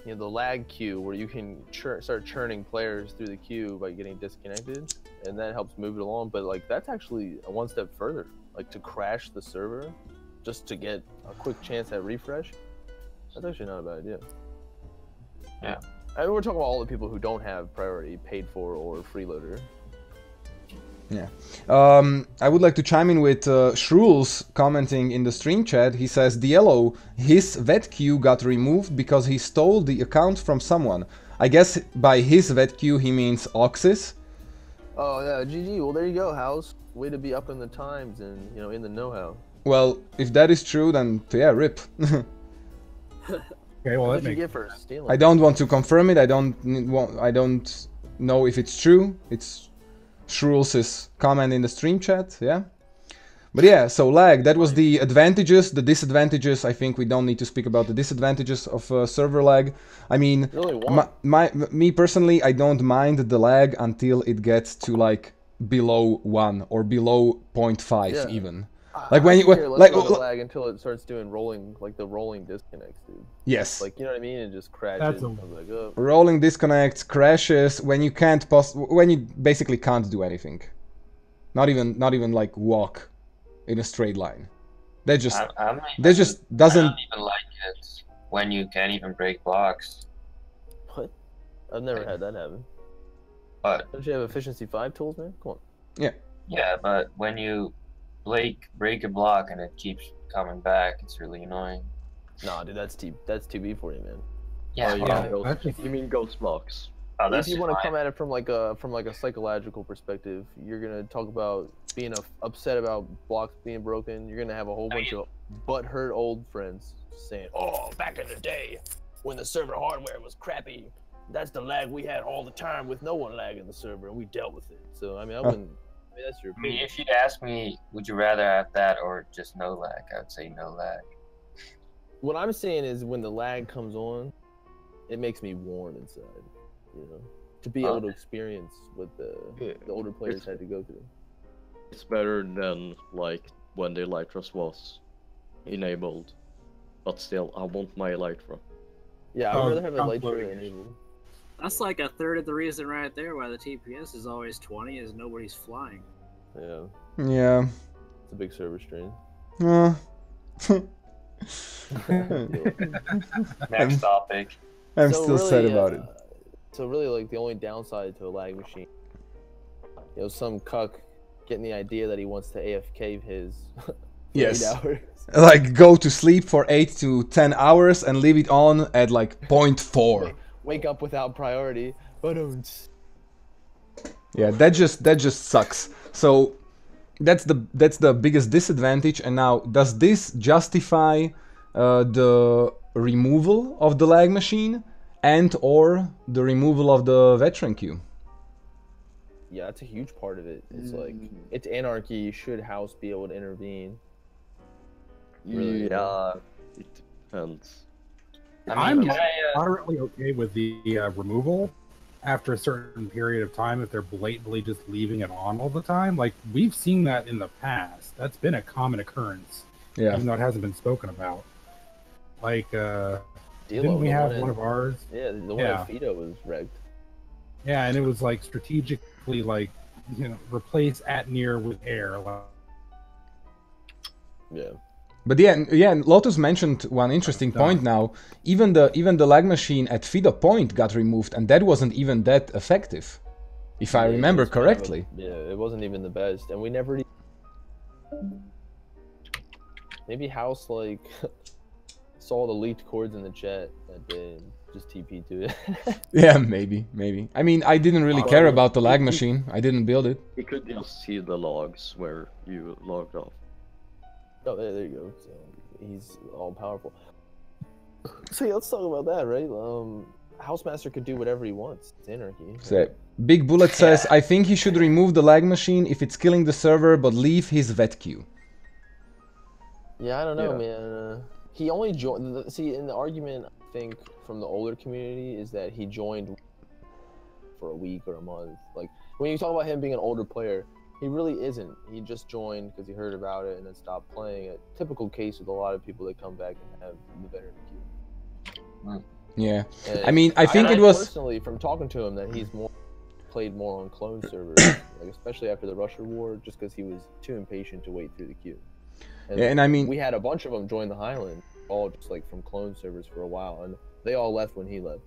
lag queue where you can start churning players through the queue by getting disconnected, and that helps move it along. But like that's actually one step further, like to crash the server just to get a quick chance at refresh. That's actually not a bad idea. Yeah. I mean, we're talking about all the people who don't have priority paid for or freeloader. Yeah. I would like to chime in with Shrules commenting in the stream chat. He says, Dielo, his vet queue got removed because he stole the account from someone. I guess by his vet queue he means Oxys. Oh yeah, GG. Well, there you go, House. Way to be up in the times and in the know-how. Well, if that is true, then yeah, rip. Okay, well, what did you get for stealing? I don't want to confirm it. I don't know if it's true. It's Shrules' comment in the stream chat. Yeah, but yeah. So lag. That was the advantages. The disadvantages. I think we don't need to speak about the disadvantages of server lag. I mean, me personally, I don't mind the lag until it gets to like below 1 or below 0.5 even. Like when you lag until it starts doing the rolling disconnects, dude. Yes. Like, you know what I mean? It just crashes. Like, oh. Rolling disconnects, crashes when you can't when you basically can't do anything. Not even like walk in a straight line. That just doesn't. I don't even like it when you can't even break blocks. What? I've never had that happen. But Don't you have efficiency 5 tools, man? Come on. yeah, but when you break a block and it keeps coming back, it's really annoying. Nah, dude, that's TB for you, man. Yeah, Oh, you, Yeah, mean ghost, that's just- you mean ghost blocks? oh, that's If you want to fine. come at it from like a psychological perspective, you're gonna talk about being upset about blocks being broken. You're gonna have a whole bunch of butthurt old friends saying, "Oh, back in the day, when the server hardware was crappy, that's the lag we had all the time with no one lag in the server, and we dealt with it." So I mean, that's your I mean, opinion. if you'd ask me, would you rather have that or just no lag? I would say no lag. What I'm saying is, when the lag comes on, it makes me warm inside. You know, to be able to experience what the older players had to go through. It's better than like when the Elytras was enabled, but still, I want my Elytra. Yeah, I'd rather have a light floating. trigger enabled. That's like a third of the reason right there why the TPS is always 20 is nobody's flying. Yeah, Yeah. it's a big server strain. Next topic. I'm So still sad really, about it. So really, like, the only downside to a lag machine, some cuck getting the idea that he wants to AFK his for Yes. 8 hours. Like, go to sleep for 8 to 10 hours and leave it on at like 0.4. Wake up without priority. Yeah, that just sucks. So that's the biggest disadvantage. And now, does this justify the removal of the lag machine and or the removal of the veteran queue? Yeah, that's a huge part of it. It's like, it's anarchy. Should House be able to intervene? Really? Yeah, it depends. I'm can I, moderately okay with the removal after a certain period of time if they're blatantly just leaving it on all the time. Like, we've seen that in the past. That's been a common occurrence, Yeah. even though it hasn't been spoken about. Like, Dielo, didn't we the have one one in- of ours? Yeah, the one Yeah. at Fido was wrecked. Yeah, and it was like strategically, like, replace at near with air. Yeah. But yeah, Lotus mentioned one interesting point now. Even the lag machine at Fido Point got removed, and that wasn't even that effective, if I Yeah, it remember was kind of correctly. it wasn't even the best, and we never. Maybe House like saw the leaked chords in the chat that day and just TP to it. Yeah, maybe. I mean, I didn't really care about the lag machine. I didn't build it. You could just see the logs where you logged off. Oh, there you go. So he's all powerful. So yeah, let's talk about that, right? Housemaster could do whatever he wants. It's anarchy. So, Big Bullet says, I think he should remove the lag machine if it's killing the server, but leave his vet queue. Yeah, I don't know, Yeah. man. He only joined. See, in the argument, I think from the older community is that he joined for a week or a month. Like, when you talk about him being an older player, he really isn't. He just joined because he heard about it and then stopped playing. A typical case with a lot of people that come back and have the veteran queue. Yeah. And I mean, I think it was... personally, from talking to him, that he's played more on clone servers, like especially after the Russia war, just because he was too impatient to wait through the queue. Yeah, and I mean... we had a bunch of them join the Highland, all just like from clone servers for a while, and they all left when he left.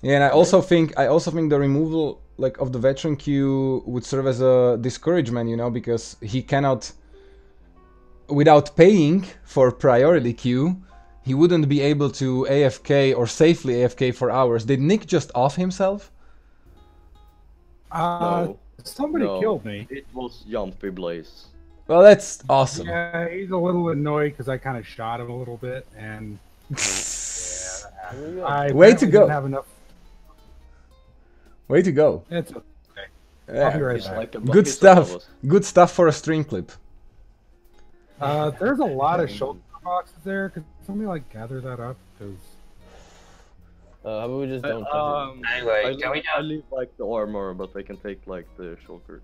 Yeah, and I also think the removal like of the veteran queue would serve as a discouragement, because he cannot, without paying for priority queue, he wouldn't be able to AFK or safely AFK for hours. Did Nick just off himself? No. Somebody No. killed me. It was Jumpy Blaze. Well, that's awesome. Yeah, he's a little annoyed because I kind of shot him a little bit, and I Way to apparently go. didn't have enough. Way to go. It's okay. Yeah. I'll be right It's back. like a Good bucket stuff. of us. Good stuff for a stream clip. There's a lot of shoulder boxes there. Could somebody like gather that up? Because How about we just don't touch it? Anyway, can we I leave like the armor, but they can take like the shulkers.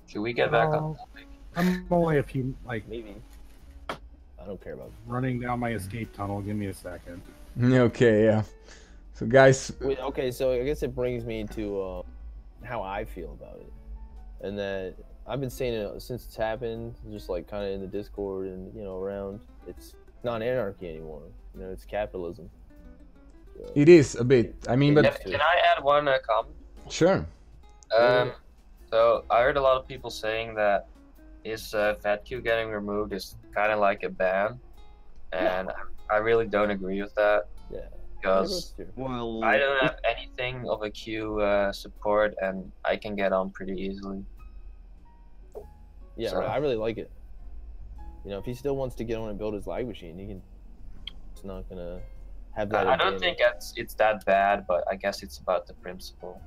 should we get back on topic? I'm only a few like Maybe. I don't care about running down my escape tunnel. Give me a second. Okay, yeah. So guys, Wait, okay, so I guess it brings me to how I feel about it, and that I've been saying it since it's happened, just like kind of in the Discord and around. It's not anarchy anymore. It's capitalism. It is a bit. I mean, but Can I add one comment? sure. So I heard a lot of people saying that is VetQ getting removed is kind of like a ban, and I really don't agree with that. Yeah. Because Well, I don't have anything of a Q support, and I can get on pretty easily. Yeah, So- I really like it. You know, if he still wants to get on and build his lag machine, he can. It's not gonna have that. I don't advantage. think it's that bad, but I guess it's about the principle.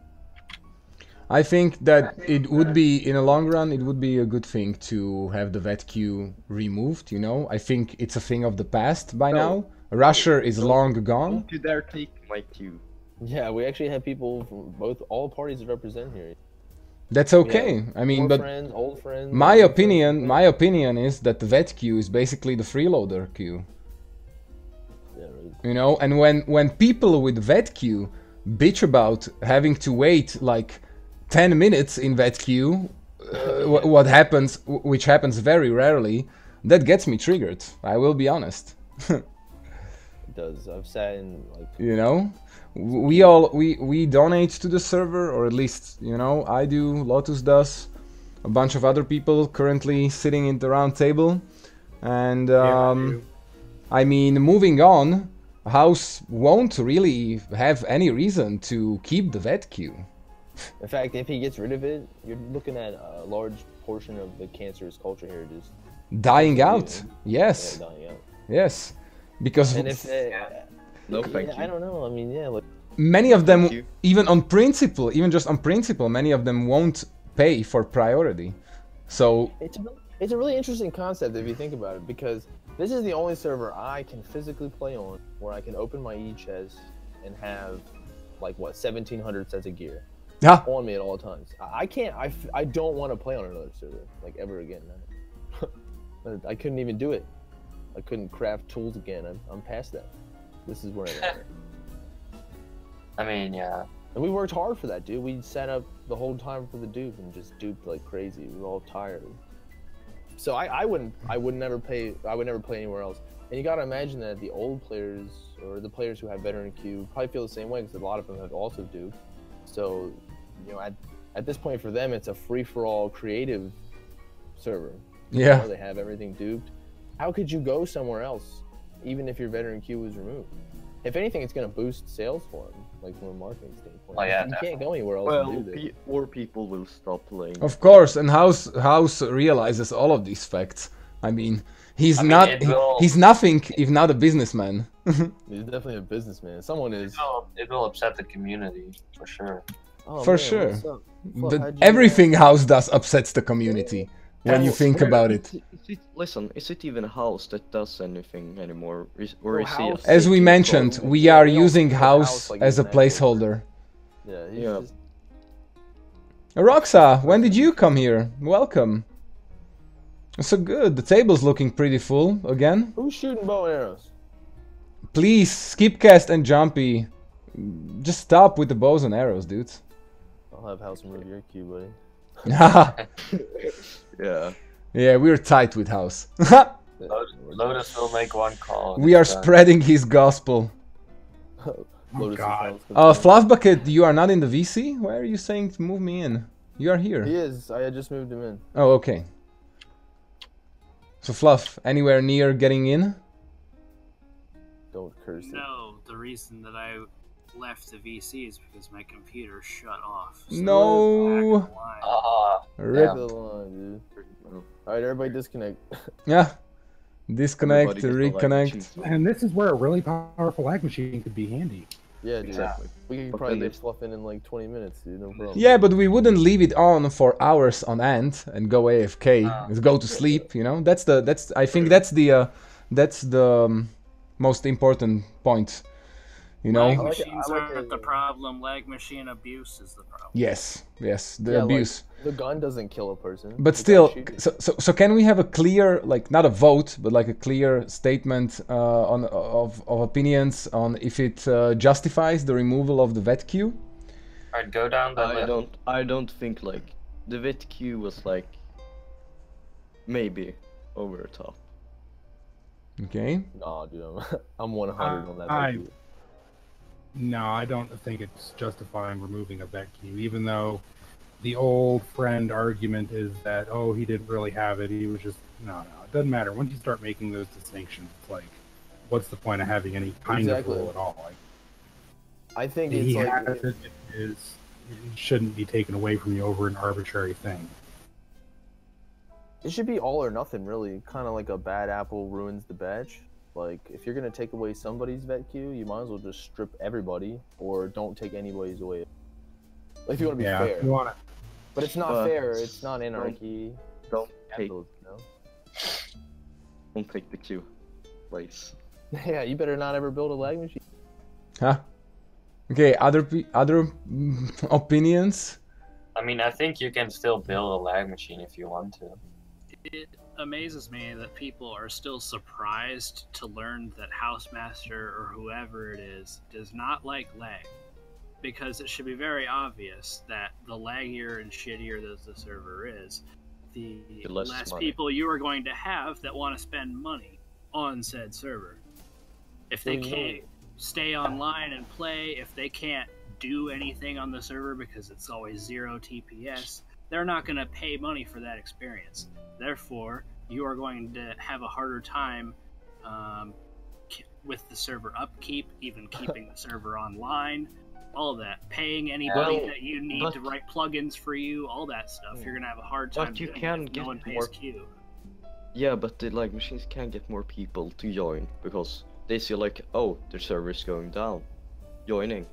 I think that it would be, in the long run, it would be a good thing to have the VetQ removed, you know? I think it's a thing of the past by now. Russia is long gone. don't you dare take my Q. Yeah, we actually have people from all parties that represent here. That's okay. I mean, More but friends, old friends. my new opinion is that the VetQ is basically the freeloader queue. Yeah, right. You know, and when people with VetQ bitch about having to wait like 10 minutes in VetQ, what happens, which happens very rarely, that gets me triggered. I will be honest. It does. I've sat in like. You know, we donate to the server, or at least, you know, I do, Lotus does, a bunch of other people currently sitting in the round table, and I mean, moving on, House won't really have any reason to keep the VetQ. In fact, if he gets rid of it, you're looking at a large portion of the cancerous culture here just Dying out. Yes. Yeah, dying out. Yes. Because And if No, thank you. I don't know. I mean, yeah, look. many of them, you. even on principle, even just on principle, many of them won't pay for priority. So It's a really interesting concept if you think about it, because this is the only server I can physically play on where I can open my e-chest and have like what 1,700 sets of gear on me at all times. I can't. I don't want to play on another server like ever again. I couldn't even do it. I couldn't craft tools again. I'm past that. This is where I'm at. I mean, yeah. And we worked hard for that, dude. We sat up the whole time for the dupe and just duped like crazy. We were all tired. So I would never play anywhere else. And you gotta imagine that the old players or the players who have veteran queue probably feel the same way, because a lot of them have also duped. So, you know, at this point for them, it's a free-for-all creative server. Yeah. You know, they have everything duped. How could you go somewhere else, even if your veteran queue was removed? If anything, it's going to boost sales for them, like from a marketing standpoint. Oh, yeah, You can't go anywhere else Well, and do this. more people will stop playing. of course, and House realizes all of these facts. I mean, he's he's nothing if not a businessman. He's definitely a businessman. Someone is. It will upset the community, for sure. Oh, For man, sure. what's up? Fluff, The- how'd you, everything House does upsets the community when you think about it. Listen, is it even House that does anything anymore? Or No, is he? House- As we mentioned, we are we don't using think of House House like as a he's an actual- placeholder. Yeah, he's Yeah. just. Roxa, when did you come here? Welcome. So good, the table's looking pretty full again. Who's shooting bow and arrows? Please, Skipcast and Jumpy, just stop with the bows and arrows, dude. I'll have House move your queue, buddy. Yeah. Yeah, we're tight with House. Lotus will make one call. We are next time. spreading his gospel. Lotus' God. house. Fluff Bucket, you are not in the VC? Why are you saying to move me in? You are here. He is. I just moved him in. Oh, okay. So Fluff, anywhere near getting in? Don't curse it. No, the reason that I left the VC is because my computer shut off. No. back online. Rip. Back of the line, dude. All right, everybody disconnect. Yeah. Disconnect, Everybody gets the lag reconnect. And this is where a really powerful lag machine could be handy. Yeah, dude. Exactly. We could But probably then get Fluff in like 20 minutes, dude. No problem. Yeah, but we wouldn't leave it on for hours on end and go AFK, and go to sleep. You know, I think that's the most important point. You Lag know. machines I like aren't it. the problem. Lag machine abuse is the problem. Yes, the Yeah, abuse. Like, the gun doesn't kill a person. But The still, gun shoots you. so can we have a clear, like not a vote, but like a clear statement of opinions on if it justifies the removal of the vet queue? Alright, go down the list. I don't think like the vet queue was like maybe over the top. Okay. Nah, dude. I'm 100 on that. I- dude. No, I don't think it's justifying removing a vet queue, even though the old friend argument is that, oh, he didn't really have it. He was just, no, it doesn't matter. Once you start making those distinctions, it's like, what's the point of having any kind of rule at all? Like, I think he it's has like it shouldn't be taken away from you over an arbitrary thing. it should be all or nothing, really. Kind of like a bad apple ruins the batch. Like, if you're gonna take away somebody's vet queue, you might as well just strip everybody, or don't take anybody's away. Like, if you want to be fair. If you want to. But it's not fair. It's not anarchy. Don't take. You know? Don't take the queue, please. Yeah, you better not ever build a lag machine. Huh? Okay, other opinions? I mean, I think you can still build a lag machine if you want to. It amazes me that people are still surprised to learn that Housemaster or whoever it is does not like lag. Because it should be very obvious that the laggier and shittier that the server is, the less people you are going to have that want to spend money on said server. If they can't stay online and play, if they can't do anything on the server because it's always 0 TPS, they're not going to pay money for that experience. Therefore, you are going to have a harder time with the server upkeep, even keeping the server online, all of that. Paying anybody that you need to write plugins for you, all that stuff. You're going to have a hard time But you doing can it if get no one pays more... queue. Yeah, but the lag machines can get more people to join, because they see like, oh, the server is going down, joining.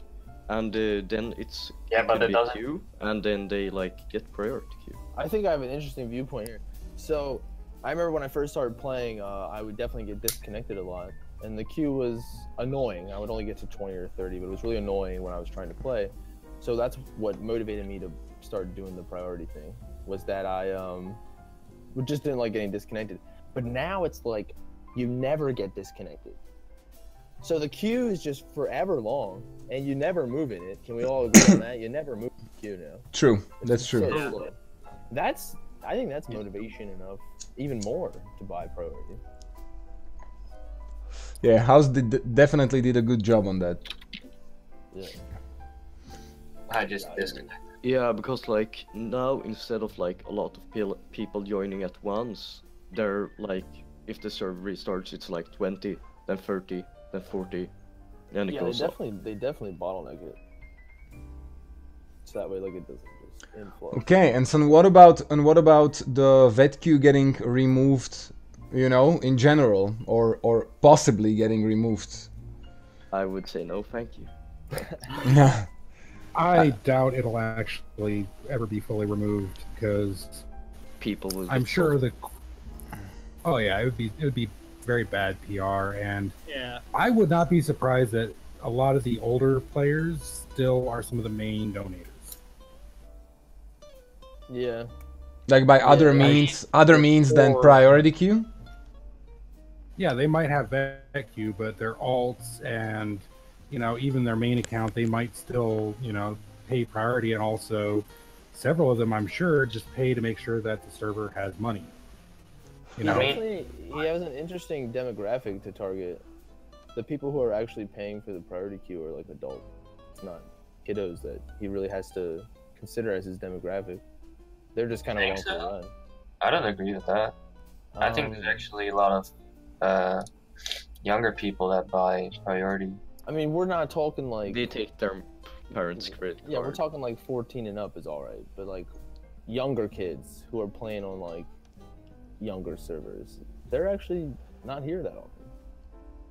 And then it's but it doesn't queue, and then they like get priority queue. I think I have an interesting viewpoint here. So, I remember when I first started playing, I would definitely get disconnected a lot, and the queue was annoying. I would only get to 20 or 30, but it was really annoying when I was trying to play. So that's what motivated me to start doing the priority thing, was that I just didn't like getting disconnected. But now it's like, you never get disconnected. So the queue is just forever long, and you never move in it. Can we all agree on that? You never move the queue now. True, that's true. So slow. I think that's motivation enough, even more, to buy priority. Yeah, House definitely did a good job on that. Yeah. I just disconnected. Yeah, because like now instead of like a lot of people joining at once, they're like, if the server restarts, it's like 20, then 30, then 40, and it goes up. They definitely bottleneck it. So that way, like, it doesn't just inflow. Okay, and so what about the vet queue getting removed? You know, in general, or possibly getting removed? I would say no, thank you. I doubt it'll actually ever be fully removed, because people will. I'm sure that. Oh yeah, it would be very bad PR, and I would not be surprised that a lot of the older players still are some of the main donators. Yeah. Like by other means than priority queue? Yeah, they might have vet queue, but their alts and, you know, even their main account, they might still, you know, pay priority, and also several of them, I'm sure, just pay to make sure that the server has money. You know, he has an interesting demographic to target. The people who are actually paying for the priority queue are like adults. It's not kiddos that he really has to consider as his demographic. They're just kind of along for the run. I don't agree with that. I think there's actually a lot of younger people that buy priority. I mean, we're not talking like... They take their parents' credit card. Yeah, we're talking like 14 and up is alright. But like younger kids who are playing on like younger servers, they're actually not here that often.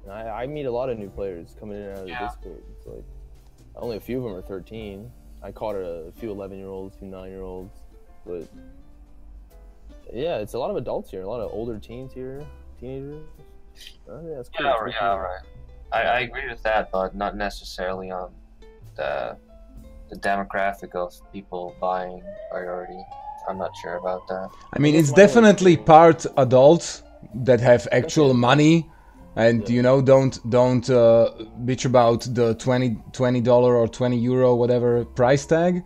And I meet a lot of new players coming in and out of the Discord. It's like, only a few of them are 13. I caught a few 11-year-olds, a few 9-year-olds. But yeah, it's a lot of adults here, a lot of older teens here, teenagers. I think that's cool. Right. I agree with that, but not necessarily on the demographic of people buying priority. I'm not sure about that. I mean, it's definitely part adults that have actual money, and you know, don't bitch about the $20 or €20 whatever price tag.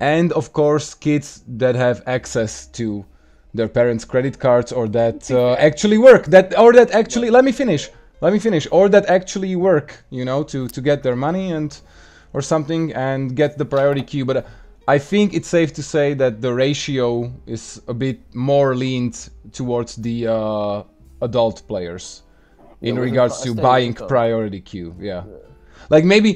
And of course, kids that have access to their parents' credit cards, or that actually work. Let me finish. let me finish, or that actually work, you know, to get their money and or something and get the priority queue. But I think it's safe to say that the ratio is a bit more leaned towards the adult players in Yeah, regards to buying income. priority queue. Yeah. Like maybe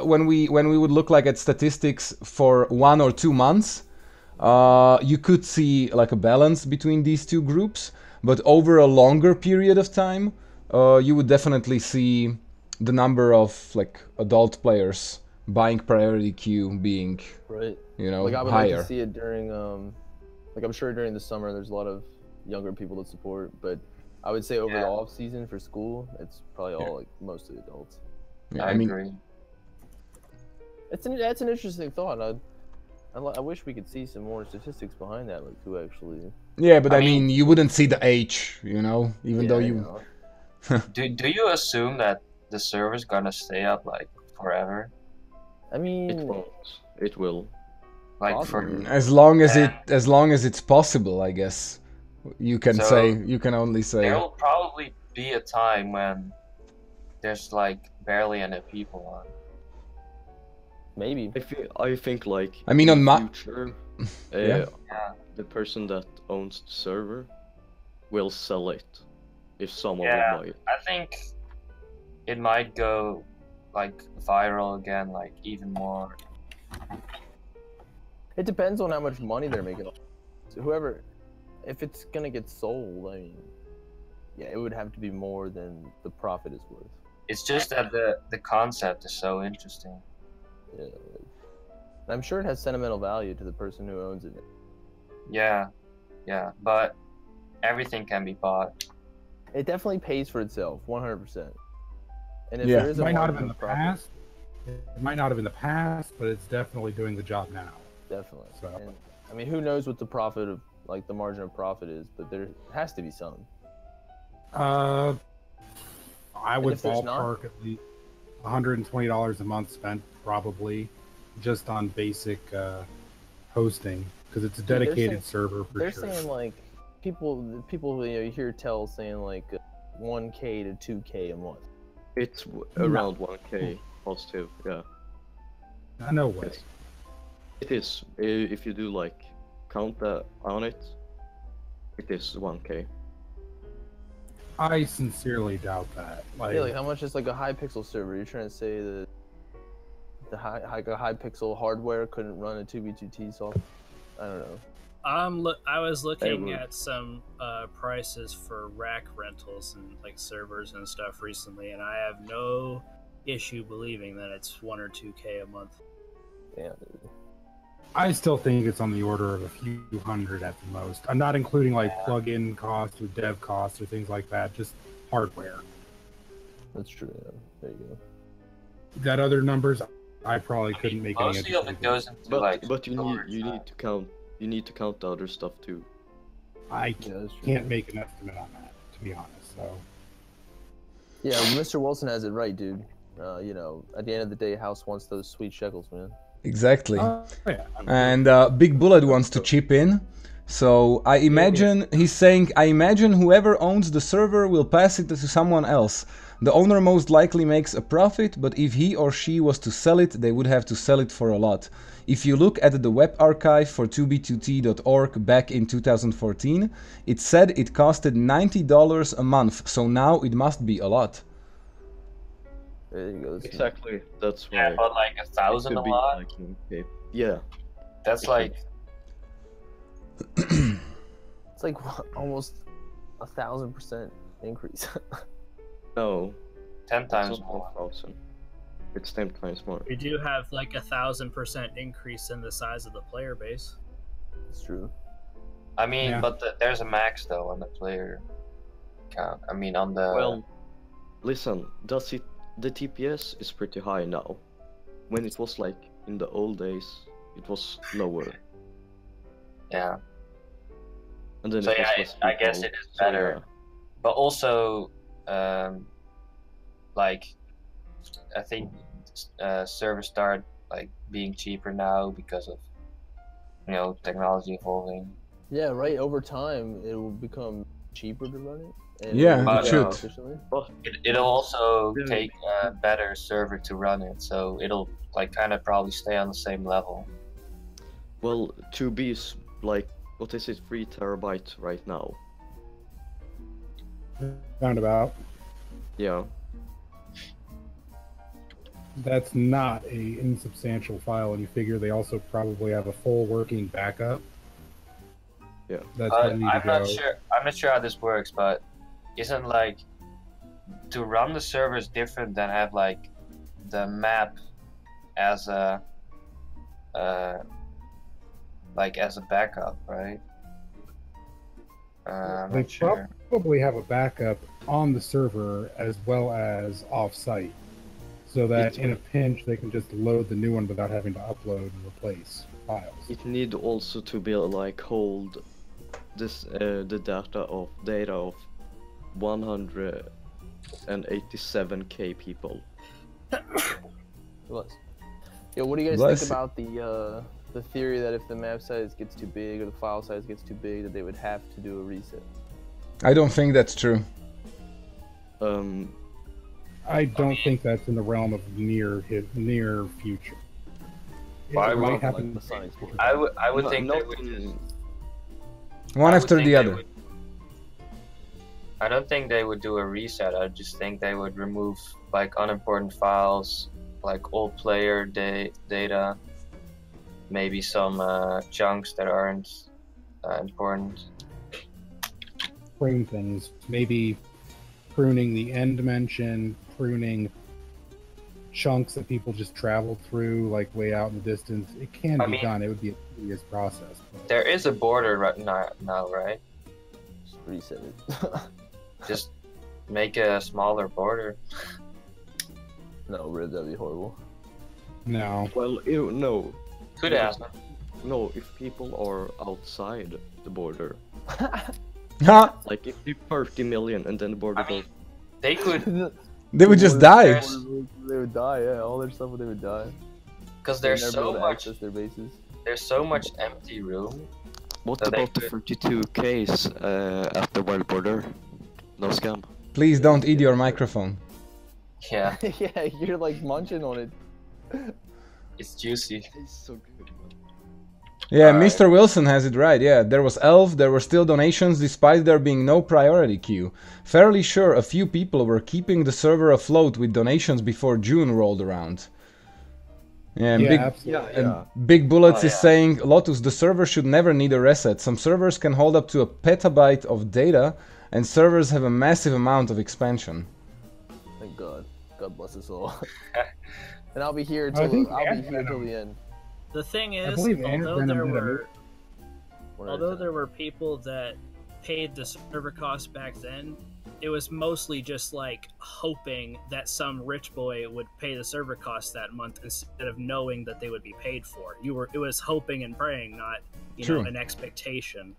when we would look like at statistics for 1 or 2 months, you could see like a balance between these two groups, but over a longer period of time, you would definitely see the number of like adult players buying priority queue being Right. you know Like I would higher. like to see it during like I'm sure during the summer there's a lot of younger people to support, but I would say over the off season for school, it's probably all like mostly adults. Yeah, I I mean, agree. That's an interesting thought. I wish we could see some more statistics behind that, like who actually. yeah, but I mean, you wouldn't see the age, you know, even though I you. know. Do you assume that the server's gonna stay up like forever? I mean, It won't. It will. Like for As long as it's possible, I guess. You can So, only say. there will probably be a time when there's like barely any people on. Maybe. I think like I mean, in on the my- future, Yeah. the person that owns the server will sell it if someone Yeah, will buy it. I think it might go like viral again, like even more. It depends on how much money they're making. So whoever, if it's gonna get sold, I mean, yeah, it would have to be more than the profit is worth. It's just that the concept is so interesting. Yeah, I'm sure it has sentimental value to the person who owns it. Yeah, but everything can be bought. It definitely pays for itself, 100%. And if Yeah. there is It a might not have margin been the of profit, past. It might not have been the past, but it's definitely doing the job now. definitely. So- And, I mean, who knows what the profit of, like, the margin of profit is, but there has to be some. I would if there's not- ballpark at least $120 a month spent probably just on basic hosting because it's a they're dedicated saying- server for They're sure. saying, like, people you hear tell saying, like, 1K to 2K a month. It's around 1k positive. Yeah, No way. it is. If you do like count that on it, it is 1k. I sincerely doubt that. Like, Yeah, like, how much is, like, a high pixel server? You're trying to say that the high pixel hardware couldn't run a 2B2T software? I don't know. I was looking would. at some prices for rack rentals and like servers and stuff recently, and I have no issue believing that it's 1 or 2k a month. Yeah. I still think it's on the order of a few hundred at the most. I'm not including like plug-in costs or dev costs or things like that. Just hardware. That's true. Yeah. There you go. That other numbers, I probably couldn't make any. Mostly of it goes into But like. but you storage, need to count. You need to count the other stuff too. I Yeah, that's true. can't make an estimate on that, to be honest. So Yeah, Mr. Wilson has it right, dude. You know, at the end of the day, House wants those sweet shekels, man. Exactly. yeah. And Big Bullet wants to chip in. So I imagine he's saying, I imagine whoever owns the server will pass it to someone else. The owner most likely makes a profit, but if he or she was to sell it, they would have to sell it for a lot. If you look at the web archive for 2b2t.org back in 2014, it said it costed $90 a month, so now it must be a lot. There you go. Exactly. That's why. Yeah, but like it 1,000 a could be lot. like 1k. Yeah. That's like It's like almost 1,000% increase. No. 10 It's times not more. 1,000. It's 10 times more. We do have like 1,000% increase in the size of the player base. It's true. I mean, Yeah. but there's a max though on the player count. I mean, on the. Well, listen. The TPS is pretty high now. When it was like in the old days, it was lower. Yeah. And then So it was yeah, less I guess people, it is so better. But also, like, I think servers start like being cheaper now because of technology evolving. Yeah, right. Over time, it will become cheaper to run it. And Yeah, it should. efficiently. It'll also Really? take a better server to run it, so it'll like kind of probably stay on the same level. Well, 2B is like, what is it, 3 terabytes right now? Roundabout. Yeah. That's not a insubstantial file, and you figure they also probably have a full working backup. Yeah. That's ready to I'm go. not sure. I'm not sure how this works, but isn't like to run the servers different than have like the map as a like as a backup, right? I'm They not sure. probably have a backup on the server as well as off-site, so that in a pinch they can just load the new one without having to upload and replace files. It need also to be like hold this the data of 187k people. Bless. Yeah, what do you guys Bless think you. about the theory that if the map size gets too big or the file size gets too big, that they would have to do a reset? I don't think that's true. I don't think that's in the realm of near future. Why It would- might happen. Like the science board. I would think they not would just. One I would after think the they other. would- I don't think they would do a reset. I just think they would remove like unimportant files, like old player data, maybe some chunks that aren't important. Prune things. Maybe pruning the end dimension, pruning chunks that people just travel through, like way out in the distance. It can I be mean- done. It would be a tedious process. But There is a border right now, right? Just reset it. Just make a smaller border. No, Rib, that'd be horrible. no. Well, no, Could happen. no. If people are outside the border, Ha! like if you 30 million and then the border I mean, goes, they could, They would just die. They would die, yeah. All their stuff, they would die. because They'd there's never be so able to much. access their bases. There's so much empty room. what So they about the could- 32Ks at the wild border? No scam. Please don't eat your microphone. Yeah, Yeah, you're like munching on it. it's juicy. It's so good. Yeah, Alright. Mr. Wilson has it right. Yeah, there was ELF, there were still donations despite there being no priority queue. Fairly sure a few people were keeping the server afloat with donations before June rolled around. Yeah, and Yeah, Big, absolutely. and Big Bullets Oh, is yeah. saying, Lotus, the server should never need a reset. Some servers can hold up to a petabyte of data, and servers have a massive amount of expansion. Thank God. God bless us all. And I'll be here I think till I'll be Ant here till Venom- the end. The thing I is, believe Ant although Venom there did a were One at a although time. there were people that paid the server costs back then, it was mostly just like hoping that some rich boy would pay the server costs that month instead of knowing that they would be paid for. It was hoping and praying, not True. an expectation.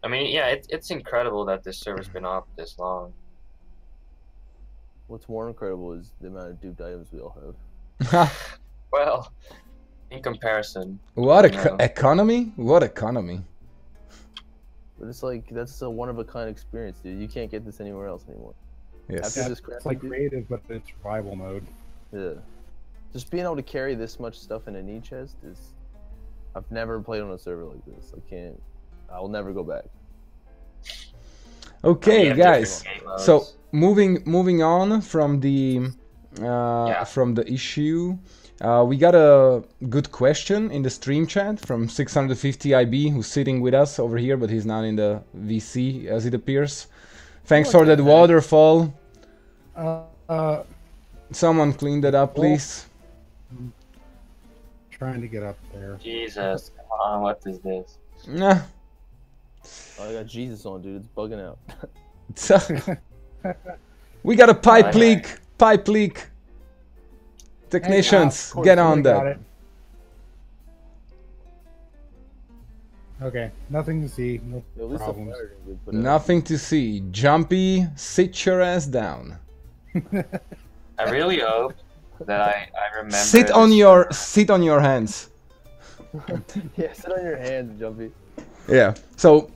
I mean, yeah, it's incredible that this server's been up this long. What's more incredible is the amount of duped items we all have. Well, in comparison, What Yeah. economy? What economy? But it's like that's a one of a kind experience, dude. You can't get this anywhere else anymore. Yes. After this It's crap, like dude, creative, but in survival mode. yeah. Just being able to carry this much stuff in a knee chest is. I've never played on a server like this. I can't. I will never go back. Okay, Yeah, guys. different game modes. So moving on from the Yeah. from the issue, we got a good question in the stream chat from 650 IB, who's sitting with us over here, but he's not in the VC as it appears. Thanks for that waterfall. Uh, Someone clean that up, please. trying to get up there. Jesus, come on, what is this? Nah. Oh, I got Jesus on, dude. It's bugging out. We got a pipe Alright. leak. Pipe leak. Technicians, Of course, get we on got that. it. Okay, nothing to see. No At least the problems. fire didn't get put out. Nothing to see. Jumpy, sit your ass down. I really hope that I remember. Sit on this- your hands. Yeah, sit on your hands, Jumpy. Yeah. So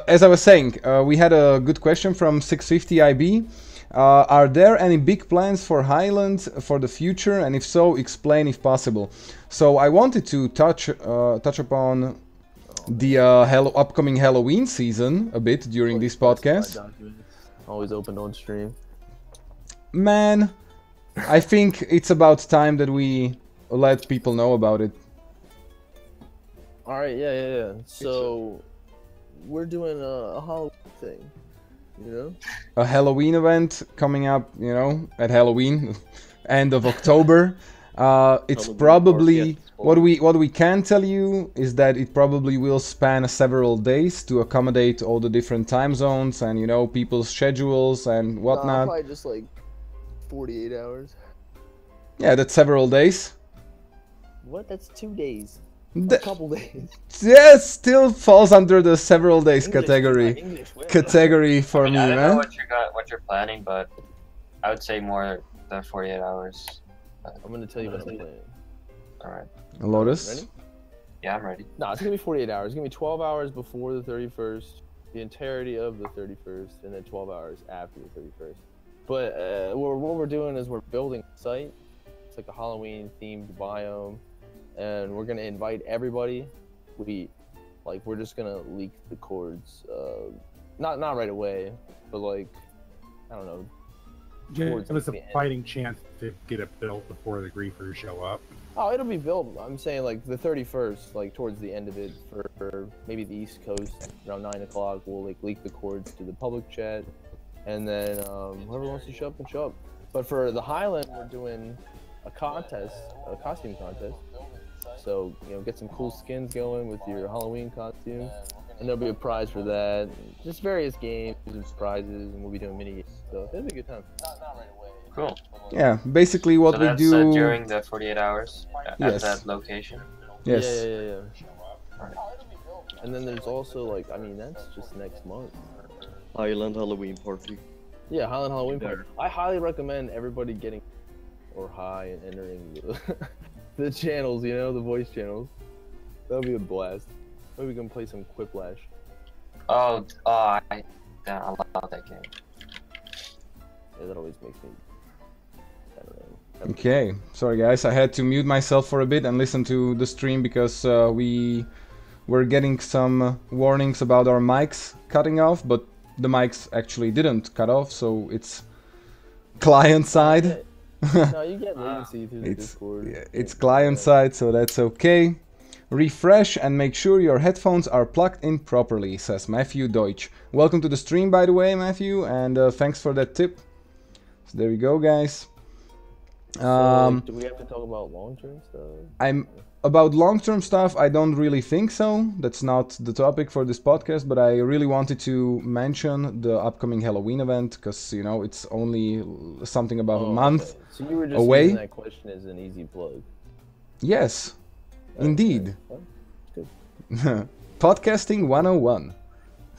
as I was saying, we had a good question from 650 IB. Are there any big plans for Highland for the future, and if so, explain if possible. So I wanted to touch upon the upcoming Halloween season a bit during this podcast. Always open on stream. Man, I think it's about time that we let people know about it. All right, yeah. So we're doing a Halloween thing, you know? A Halloween event coming up, you know, at Halloween, end of October. It's Halloween probably party what we can tell you is that it probably will span several days to accommodate all the different time zones and, you know, people's schedules and whatnot. Probably just like 48 hours. Yeah, that's several days. What? That's 2 days. The- A couple days. Yeah, it still falls under the several days English, category. English, well. Category for I mean, me, I don't know man. what you're planning, but I would say more than 48 hours. I'm gonna tell you what I'm planning. All right. Lotus. Ready? Yeah, I'm ready. No, it's gonna be 48 hours. It's gonna be 12 hours before the 31st, the entirety of the 31st, and then 12 hours after the 31st. But what we're doing is we're building a site. It's like a Halloween themed biome, and we're gonna invite everybody. We're just gonna leak the chords, not right away, but like, I don't know. Give us a fighting chance to get it built before the griefers show up. Oh, it'll be built. I'm saying like the 31st, like towards the end of it, for maybe the East Coast, around 9 o'clock. We'll like leak the chords to the public chat, and then whoever wants to show up can show up. But for the Highland, we're doing a contest, a costume contest. So, you know, get some cool skins going with your Halloween costume, and there'll be a prize for that. Just various games and prizes, and we'll be doing mini games. So it'll be a good time. Not right away. Cool. Yeah, basically what So we that's do. during the 48 hours at Yes. that location. Yes. Yeah. And then there's also like, I mean, that's just next month. Highland Halloween party. Yeah, Highland Halloween party. I highly recommend everybody getting or high and entering the channels, you know, the voice channels. That'll be a blast. Maybe we can play some Quiplash. I love that game. Yeah, that always makes me. I don't know. Okay, sorry guys, I had to mute myself for a bit and listen to the stream because we were getting some warnings about our mics cutting off, but the mics actually didn't cut off, so it's client side. No, you get latency through the It's Discord. yeah, it's client side, so that's okay. Refresh and make sure your headphones are plugged in properly, says Matthew Deutsch. Welcome to the stream, by the way, Matthew, and thanks for that tip. So there we go, guys. So, do we have to talk about long-term stuff? About long-term stuff, I don't really think so. That's not the topic for this podcast, but I really wanted to mention the upcoming Halloween event because, you know, it's only something about a month Okay. So you were just away. using that question as an easy plug. Yes, indeed. Well, good. Podcasting 101.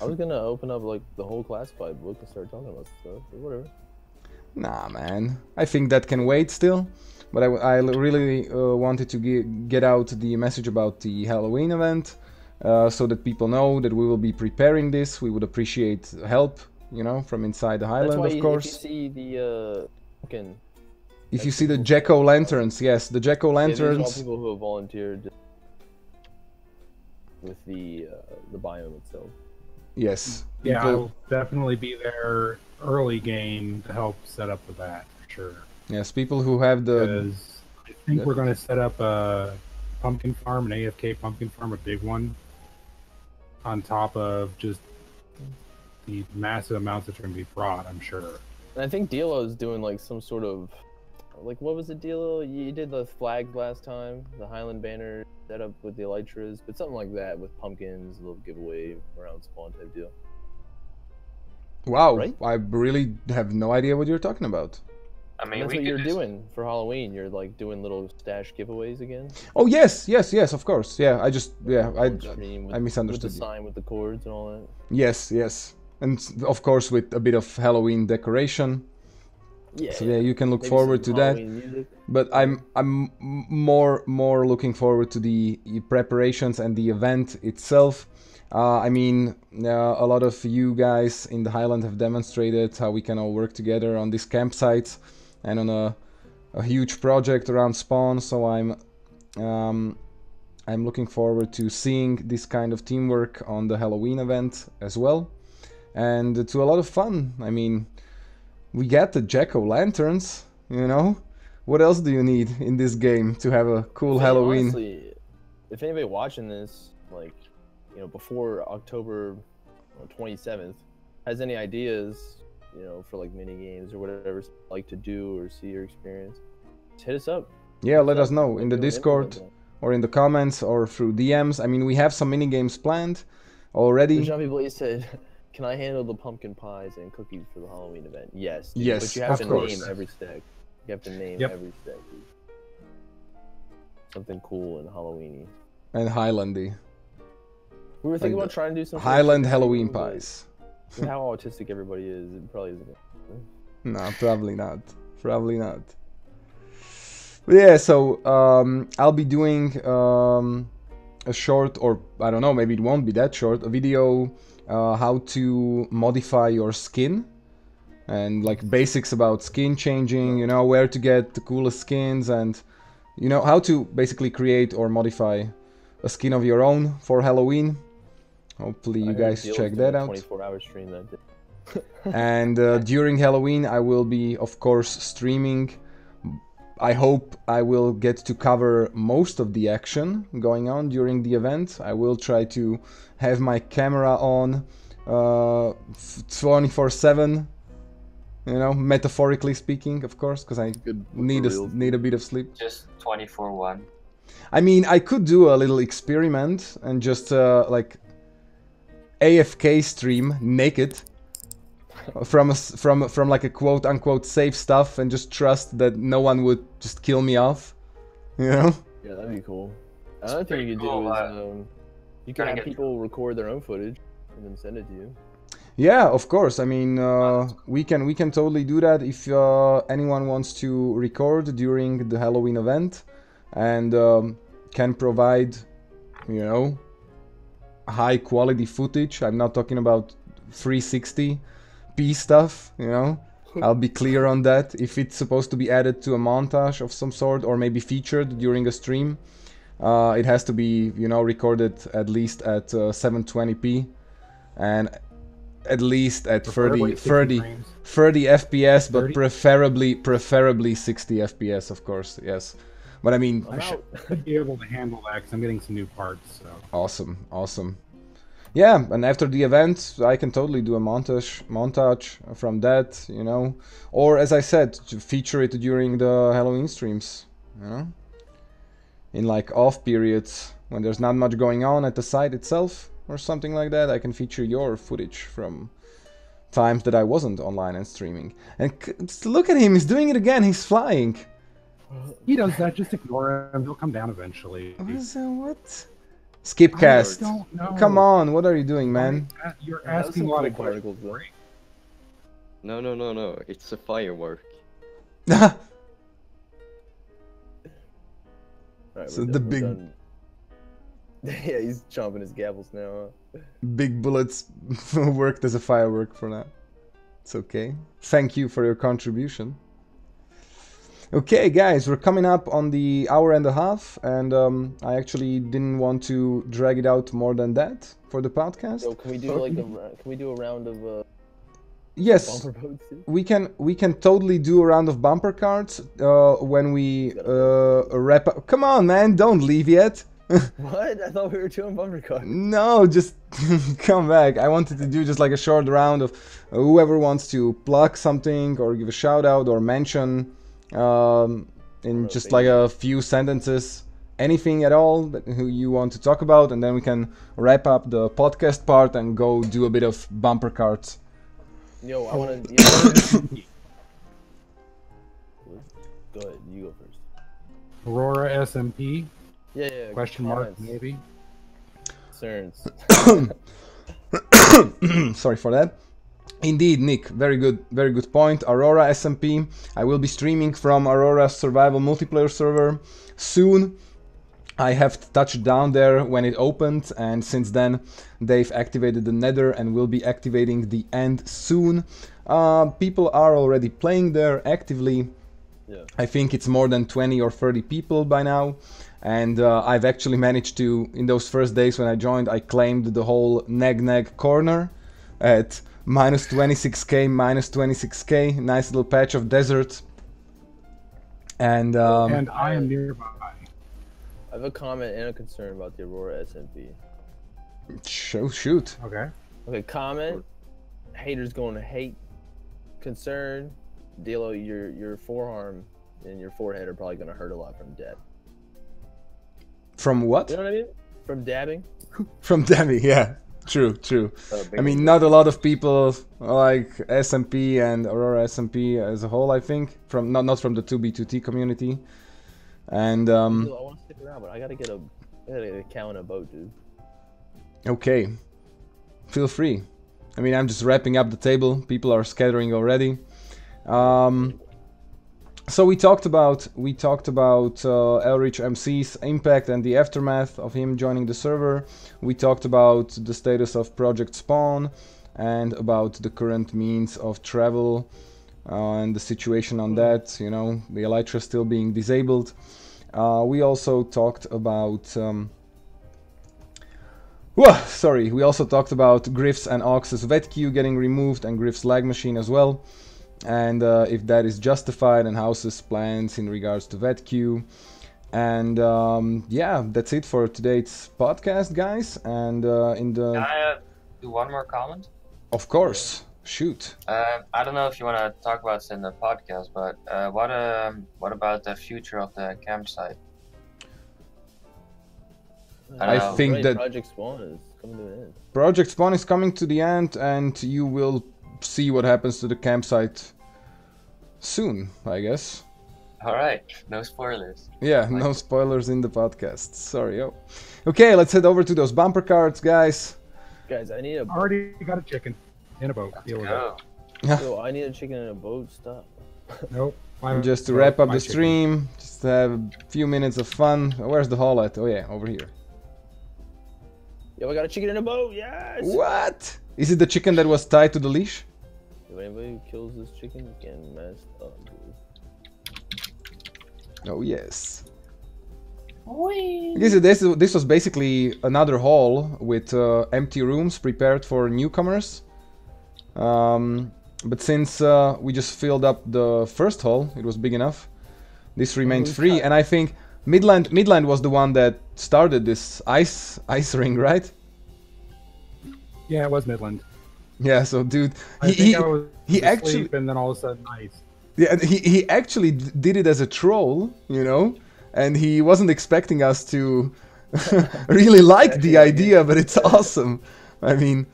I was gonna open up like the whole classified book and start talking about stuff, but whatever. Nah, man. I think that can wait still. But I really wanted to get out the message about the Halloween event so that people know that we will be preparing this. We would appreciate help, you know, from inside the Highland, That's why of course. If you see the If you see the jack-o'-lanterns, yes, the these are all jack-o'-lanterns. people who have volunteered with the biome itself. Yes. Yeah, people- I'll definitely be there early game to help set up the bat, for sure. Yes, people who have the. Because I think we're going to set up a pumpkin farm, an AFK pumpkin farm, a big one, on top of just the massive amounts that are going to be brought, I'm sure. And I think Dielo is doing like some sort of, like, what was it, Dielo? You did the flags last time, the Highland banner set up with the elytras, but something like that with pumpkins, a little giveaway around spawn type deal. Wow, Right? I really have no idea what you're talking about. I mean, And that's we what could you're just- doing for Halloween. You're like doing little stash giveaways again. Oh yes, of course. Yeah, I just On stream I with misunderstood the you. sign with the cords and all that. Yes, and of course with a bit of Halloween decoration. Yeah. So yeah, you can look Maybe forward to some that. Halloween music. But I'm more looking forward to the preparations and the event itself. I mean, a lot of you guys in the Highland have demonstrated how we can all work together on this campsite and on a huge project around Spawn. So I'm looking forward to seeing this kind of teamwork on the Halloween event as well, and to a lot of fun. I mean, we get the jack-o'-lanterns, you know? What else do you need in this game to have a cool Halloween? Honestly, if anybody watching this, like, you know, before October 27th, has any ideas, you know, for like mini games or whatever like to do or see or experience, just hit us up. Yeah, let us know in the Discord or in the comments or through DMs. I mean, we have some mini games planned already. There's some people who said, "Can I handle the pumpkin pies and cookies for the Halloween event?" Yes. Dude, yes, but you have to course. name every stick. You have to name every stick. Dude. Something cool and Halloweeny. And Highlandy. We were thinking about trying to do something. Highland Halloween pies. With how autistic everybody is, it probably isn't. No, probably not. Probably not. But yeah, so I'll be doing a short, or I don't know, maybe it won't be that short, a video how to modify your skin and like basics about skin changing, you know, where to get the coolest skins and, you know, how to basically create or modify a skin of your own for Halloween. Hopefully you guys check that out. 24-hour stream that day. And during Halloween I will be, of course, streaming. I hope I will get to cover most of the action going on during the event. I will try to have my camera on 24/7, you know, metaphorically speaking, of course, because I need a bit of sleep. Just 24/1. I mean, I could do a little experiment and just like AFK stream naked from like a quote unquote safe stuff and just trust that no one would just kill me off, you know? Yeah, that'd be cool. Another thing you could do is you can have people record their own footage and then send it to you. Yeah, of course. I mean, we can totally do that if anyone wants to record during the Halloween event and can provide, you know, high quality footage. I'm not talking about 360p stuff, you know. I'll be clear on that. If it's supposed to be added to a montage of some sort or maybe featured during a stream, it has to be, you know, recorded at least at 720p and at least at 30 FPS, but 30? preferably 60 FPS, of course. Yes. But I mean, I should be able to handle that because I'm getting some new parts. So. Awesome. Yeah, and after the event, I can totally do a montage from that, you know, or as I said, to feature it during the Halloween streams, you know, in like off periods when there's not much going on at the site itself or something like that. I can feature your footage from times that I wasn't online and streaming. And look at him, he's doing it again. He's flying. He does that. Just ignore him. He'll come down eventually. What? Skip cast. I don't know. Come on, what are you doing, man? You're asking a lot of questions. No. It's a firework. Right, So the big... Yeah, he's chomping his gavels now. Huh? Big bullets worked as a firework for now. It's okay. Thank you for your contribution. Okay, guys, we're coming up on the hour and a half, and I actually didn't want to drag it out more than that for the podcast. So can we do like a round of yes, bumper boats too? we can totally do a round of bumper cards when we wrap up. Come on, man, don't leave yet. What? I thought we were doing bumper cards. No, just come back. I wanted to do just like a short round of whoever wants to plug something or give a shout out or mention in just like a few sentences, anything at all that who you want to talk about, and then we can wrap up the podcast part and go do a bit of bumper cards. Yo, I want to. Go ahead, you go first. Aurora SMP. Yeah. Question mark, maybe. Concerns. Sorry for that. Indeed, Nick, very good point. Aurora SMP. I will be streaming from Aurora's survival multiplayer server soon. I have touched down there when it opened, and since then they've activated the Nether and will be activating the End soon. People are already playing there actively. Yeah. I think it's more than 20 or 30 people by now, and I've actually managed to, in those first days when I joined, I claimed the whole Neg corner at minus 26k, minus 26k, nice little patch of desert. And I am nearby. I have a comment and a concern about the Aurora SMP. Shoot. Okay. Okay, comment. Haters going to hate. Concern. Dielo, your forearm and your forehead are probably going to hurt a lot from dab. From what? You know what I mean? From dabbing. From dabbing, yeah. True. I mean, not a lot of people like SMP and Aurora SMP as a whole, I think. From not from the 2B2T community. And I want to stick around, but I gotta get a cow and a boat, dude. Okay. Feel free. I mean, I'm just wrapping up the table. People are scattering already. So we talked about Elrich MC's impact and the aftermath of him joining the server. We talked about the status of Project Spawn and about the current means of travel and the situation on that. You know, the Elytra still being disabled. We also talked about we also talked about Griff's and Ox's vet queue getting removed and Griff's lag machine as well. And if that is justified, and House's plans in regards to vet queue. And yeah, that's it for today's podcast, guys. And Can I do one more comment? Of course, shoot. I don't know if you want to talk about this in the podcast, but what about the future of the campsite? I think that Project Spawn is coming to an end. Project Spawn is coming to the end, and you will see what happens to the campsite soon, I guess. Alright, no spoilers. Yeah, no spoilers in the podcast. Sorry, Okay, let's head over to those bumper cards, guys. Guys, I need a... Already got a chicken in a boat. Deal with it. Yo, I need a chicken in a boat. Stop. Nope. Just to wrap up the stream, just to have a few minutes of fun. Where's the hall at? Oh yeah, over here. Yo, I got a chicken in a boat. Yes. What? Is it the chicken that was tied to the leash? If anybody who kills this chicken is getting messed up, dude. Oh yes. This was basically another hall with empty rooms prepared for newcomers. But since we just filled up the first hall, it was big enough. This remained free, and I think Midland was the one that started this ice ring, right? Yeah, it was Midland. Yeah, so dude, he actually, and then all of a sudden ice. Yeah, he actually did it as a troll, you know, and he wasn't expecting us to really like the idea, but it's awesome. I mean,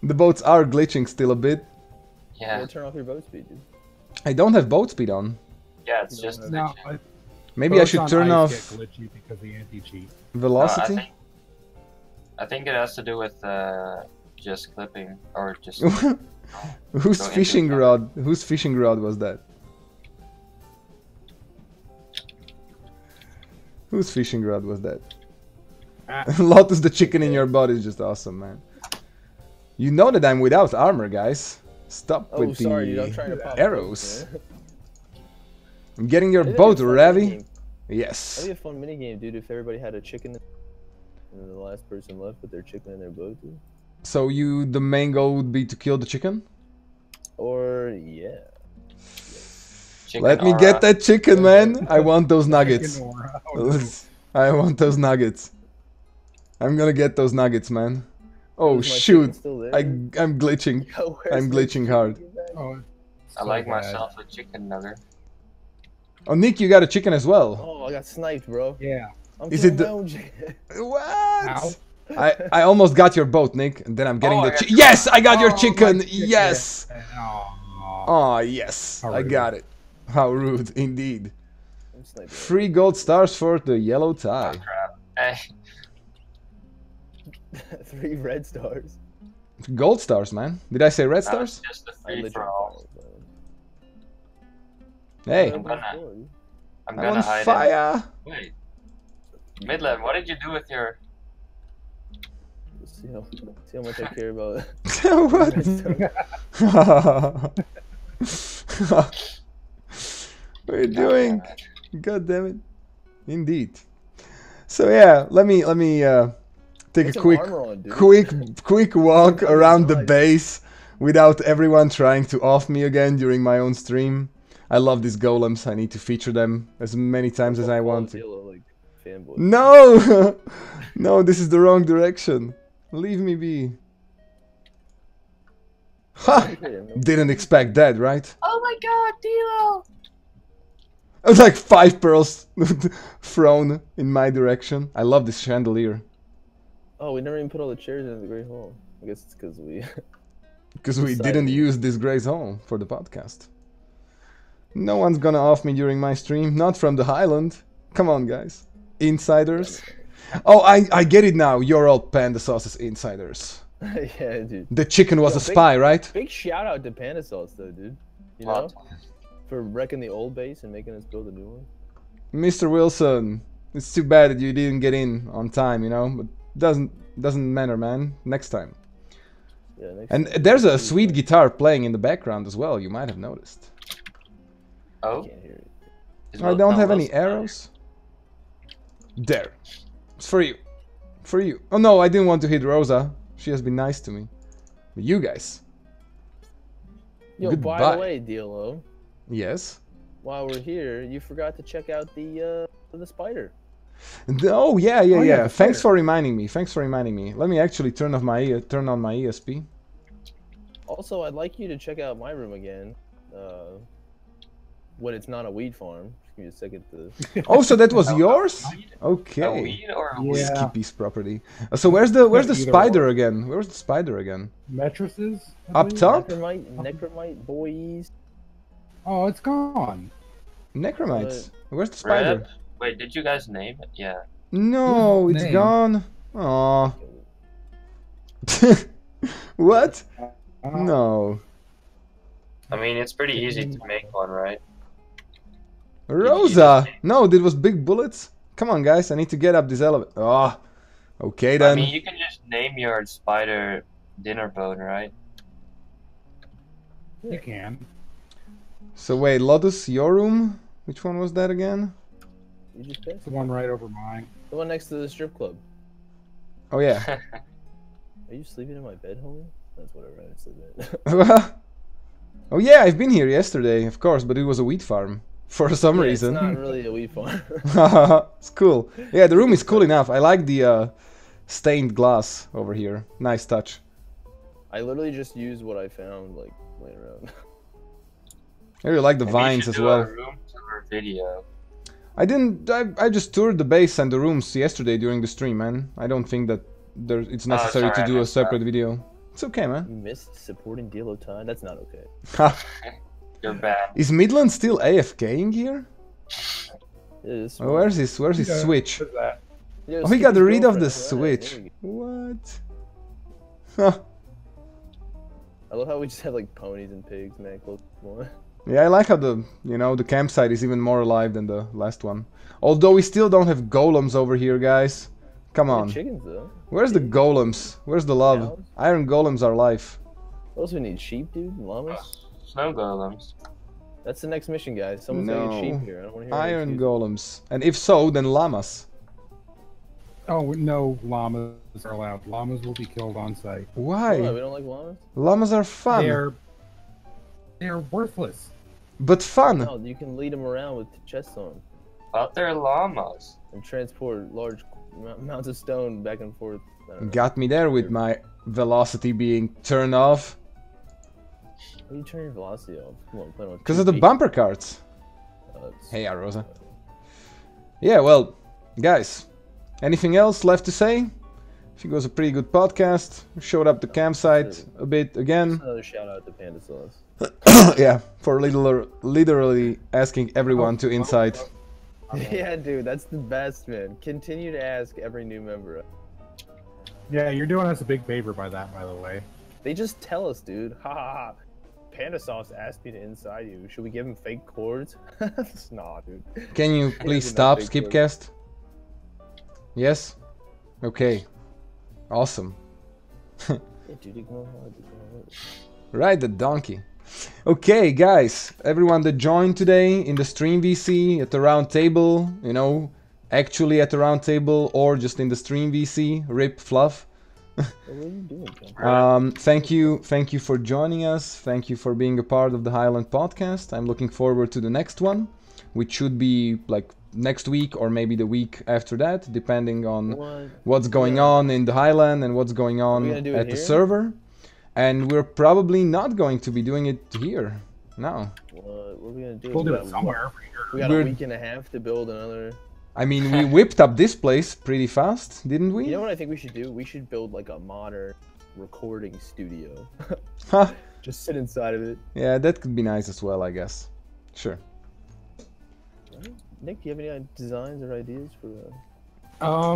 the boats are glitching still a bit. Yeah. Turn off your boat speed, dude. I don't have boat speed on. Yeah, it's just no, maybe I should turn off glitchy because the anti-cheat. Velocity. No, I think it has to do with just clipping or just. Whose fishing rod? Whose fishing rod was that? Whose fishing rod was that? Lotus the chicken in your butt is just awesome, man. You know that I'm without armor, guys. Stop with the dude, I'm trying to pop arrows. I'm getting your That'd boat, be a fun Ravi. minigame. Yes. That'd be a fun minigame, dude, if everybody had a chicken and the last person left with their chicken in their boat, dude. So the main goal would be to kill the chicken? Or, yeah. chicken Let me get that chicken, man. I want those nuggets. I want those nuggets. I'm gonna get those nuggets, man. Oh shoot! I'm glitching. Yo, I'm glitching hard. I like myself a chicken nugget. Oh, Nick, you got a chicken as well. Oh, I got sniped, bro. Yeah. Is it the... What? I almost got your boat, Nick, and then I'm getting the chicken. Yes, I got your chicken. Yes. Oh yes, I got it. How rude, indeed. 3 gold stars for the Dielo Tai. Oh, crap. Hey. 3 red stars. Gold stars, man. Did I say red stars? Just a free for all. Hey. I'm I'm gonna on hide fire. Wait. Midland, what did you do with your? See how much I care about. What? What are you doing? God damn it! Indeed. So yeah, let me take Put a some quick armor on, dude. quick walk around the base without everyone trying to off me again during my own stream. I love these golems. I need to feature them as many times as I want to. Like, fanboy. No! No, this is the wrong direction. Leave me be. Ha! Didn't expect that, right? Oh my god, Dielo! It was like 5 pearls thrown in my direction. I love this chandelier. Oh, we never even put all the chairs in the Great Hall. I guess it's because we... Because we didn't use this Grace Hall for the podcast. No one's gonna off me during my stream. Not from the Highland. Come on, guys. Insiders. Oh, I get it now. You're all Panda Sauce's insiders. Yeah, dude. The chicken was a spy, right? Big shout out to Panda Sauce, though, dude. You know? For wrecking the old base and making us build a new one. Mr. Wilson, it's too bad that you didn't get in on time, you know? But doesn't matter, man. Next time. Yeah, and there's a sweet guitar playing in the background as well, you might have noticed. Oh? I don't have any arrows. There. It's for you. For you. Oh no, I didn't want to hit Rosa. She has been nice to me. But you guys. Yo, Goodbye. by the way, Dielo. Yes? While we're here, you forgot to check out the spider. Oh yeah. the Thanks for reminding me. Let me actually turn on my ESP. Also, I'd like you to check out my room again. When it's not a weed farm. Just give me a second to... Oh, so that was yours? Okay. A weed or a weed? Skip piece property. So where's the spider again? Where's the spider again? Mattresses? Up top? Necromite boys. Oh, it's gone. Necromites. Where's the spider? Red? Wait, did you guys name it? Yeah. No, it's Name. gone. Aw. What? No. I mean, it's pretty easy to make one, right? Rosa! No, that was big bullets. Come on, guys, I need to get up this elevator. Oh, okay then. I mean, you can just name your spider dinner boat, right? You can. So wait, Lotus, your room? Which one was that again? You just picked? It's the one right over mine. The one next to the strip club. Oh yeah. Are you sleeping in my bed, homie? That's whatever I sleep in. Oh yeah, I've been here yesterday, of course, but it was a wheat farm. For some reason. It's not really a wheat farm. It's cool. Yeah, the room is cool enough. I like the stained glass over here. Nice touch. I literally just used what I found, like, laying around. I really like the Maybe vines you as should do well. a room tour video. I didn't. I just toured the base and the rooms yesterday during the stream, man. I don't think that it's necessary to do a separate video. It's okay, man. You missed supporting Dielo Tai? That's not okay. You're bad. Is Midland still AFKing here? Yeah, Where's his switch? Yeah, Oh, he got his rid of the girlfriend. switch. What? Huh. I love how we just have like ponies and pigs, man. Close to one. Yeah, I like how the campsite is even more alive than the last one. Although we still don't have golems over here, guys. Come on. Chickens though. Where's the golems? Where's the love? Cows? Iron golems are life. What else we need? Sheep, dude? Llamas? Snow golems. That's the next mission, guys. Someone's gonna get sheep here. I don't want to hear Iron any golems. And if so, then llamas. Oh, no llamas are allowed. Llamas will be killed on site. Why? Why, we don't like llamas? Llamas are fun. They're worthless. But fun. No, you can lead them around with chests on. But they're llamas. And transport large amounts of stone back and forth. I don't know. Got me there with my velocity being turned off. Why do you turn your velocity off? Come on, plan on Because of the bumper carts. Hey, Rosa. Yeah, well, guys, anything else left to say? I think it was a pretty good podcast. Showed up the campsite a bit again. Just another shout out to Panda Sauce. Yeah, for literally asking everyone to inside. Yeah, dude, that's the best, man. Continue to ask every new member. Yeah, you're doing us a big favor by that, by the way. They just tell us, dude. Ha ha ha. Panda Sauce asked me to inside you. Should we give him fake cords? Nah, dude. Can you please stop, Skipcast? Yes? Okay. Awesome. Right, the donkey. Okay, guys, everyone that joined today in the stream VC at the round table, you know, actually at the round table or just in the stream VC, rip fluff. Thank you for joining us. Thank you for being a part of the Highland podcast. I'm looking forward to the next one, which should be like next week or maybe the week after that, depending on what's going on in the Highland and what's going on at the server. And we're probably not going to be doing it here. No. What are we gonna do? We'll do it somewhere for sure. We got a week and a half to build another. I mean, we whipped up this place pretty fast, didn't we? You know what I think we should do? We should build like a modern recording studio. Huh. Just sit inside of it. Yeah, that could be nice as well, I guess. Sure. Nick, do you have any designs or ideas for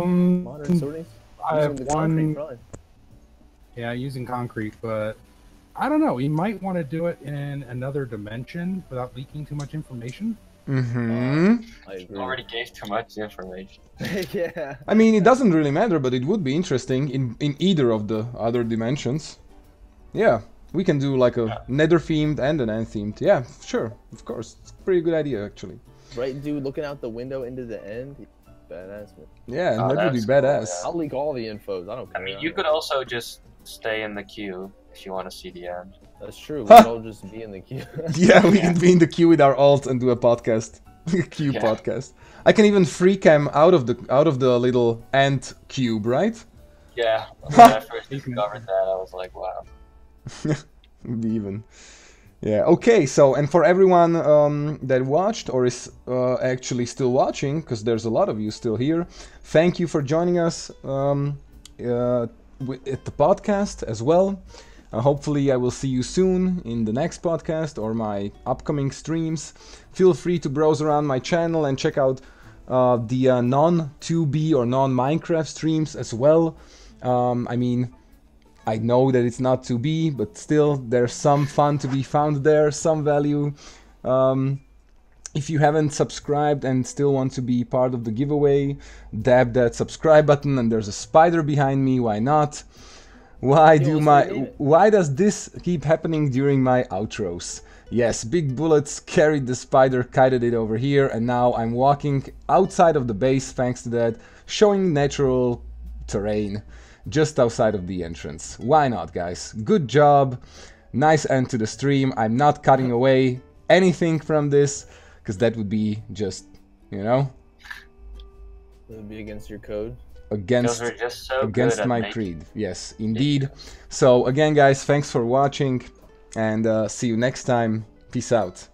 modern sorting? I have one. Yeah, using concrete, but I don't know. We might want to do it in another dimension without leaking too much information. Mm-hmm. I agree. Already gave too much information. Yeah. I mean, it doesn't really matter, but it would be interesting in either of the other dimensions. Yeah, we can do like a nether themed and an end themed. Yeah, sure, of course. It's a pretty good idea, actually. Right, dude, looking out the window into the end. Badass, man. Yeah, that would be badass. Cool, yeah. I'll leak all the infos. I don't care. I mean, you could also just stay in the queue if you want to see the end. That's true. We could all just be in the queue. Yeah, we can be in the queue with our alt and do a podcast. Queue podcast. I can even free cam out of the little ant cube, right? Yeah. When I first discovered that, I was like, wow. Even. Yeah. Okay. So, and for everyone that watched or is actually still watching, because there's a lot of you still here, thank you for joining us at the podcast as well. Hopefully I will see you soon in the next podcast or my upcoming streams. Feel free to browse around my channel and check out the non-2B or non-Minecraft streams as well. I mean, I know that it's not 2B, but still there's some fun to be found there, some value. If you haven't subscribed and still want to be part of the giveaway, dab that subscribe button, and there's a spider behind me, why not? Why does this keep happening during my outros? Yes, big bullets carried the spider, kited it over here, and now I'm walking outside of the base thanks to that, showing natural terrain just outside of the entrance. Why not, guys? Good job. Nice end to the stream. I'm not cutting away anything from this, because that would be just, you know? It would be against your code. Against so my creed. Yes, indeed. So again, guys, thanks for watching, and see you next time. Peace out.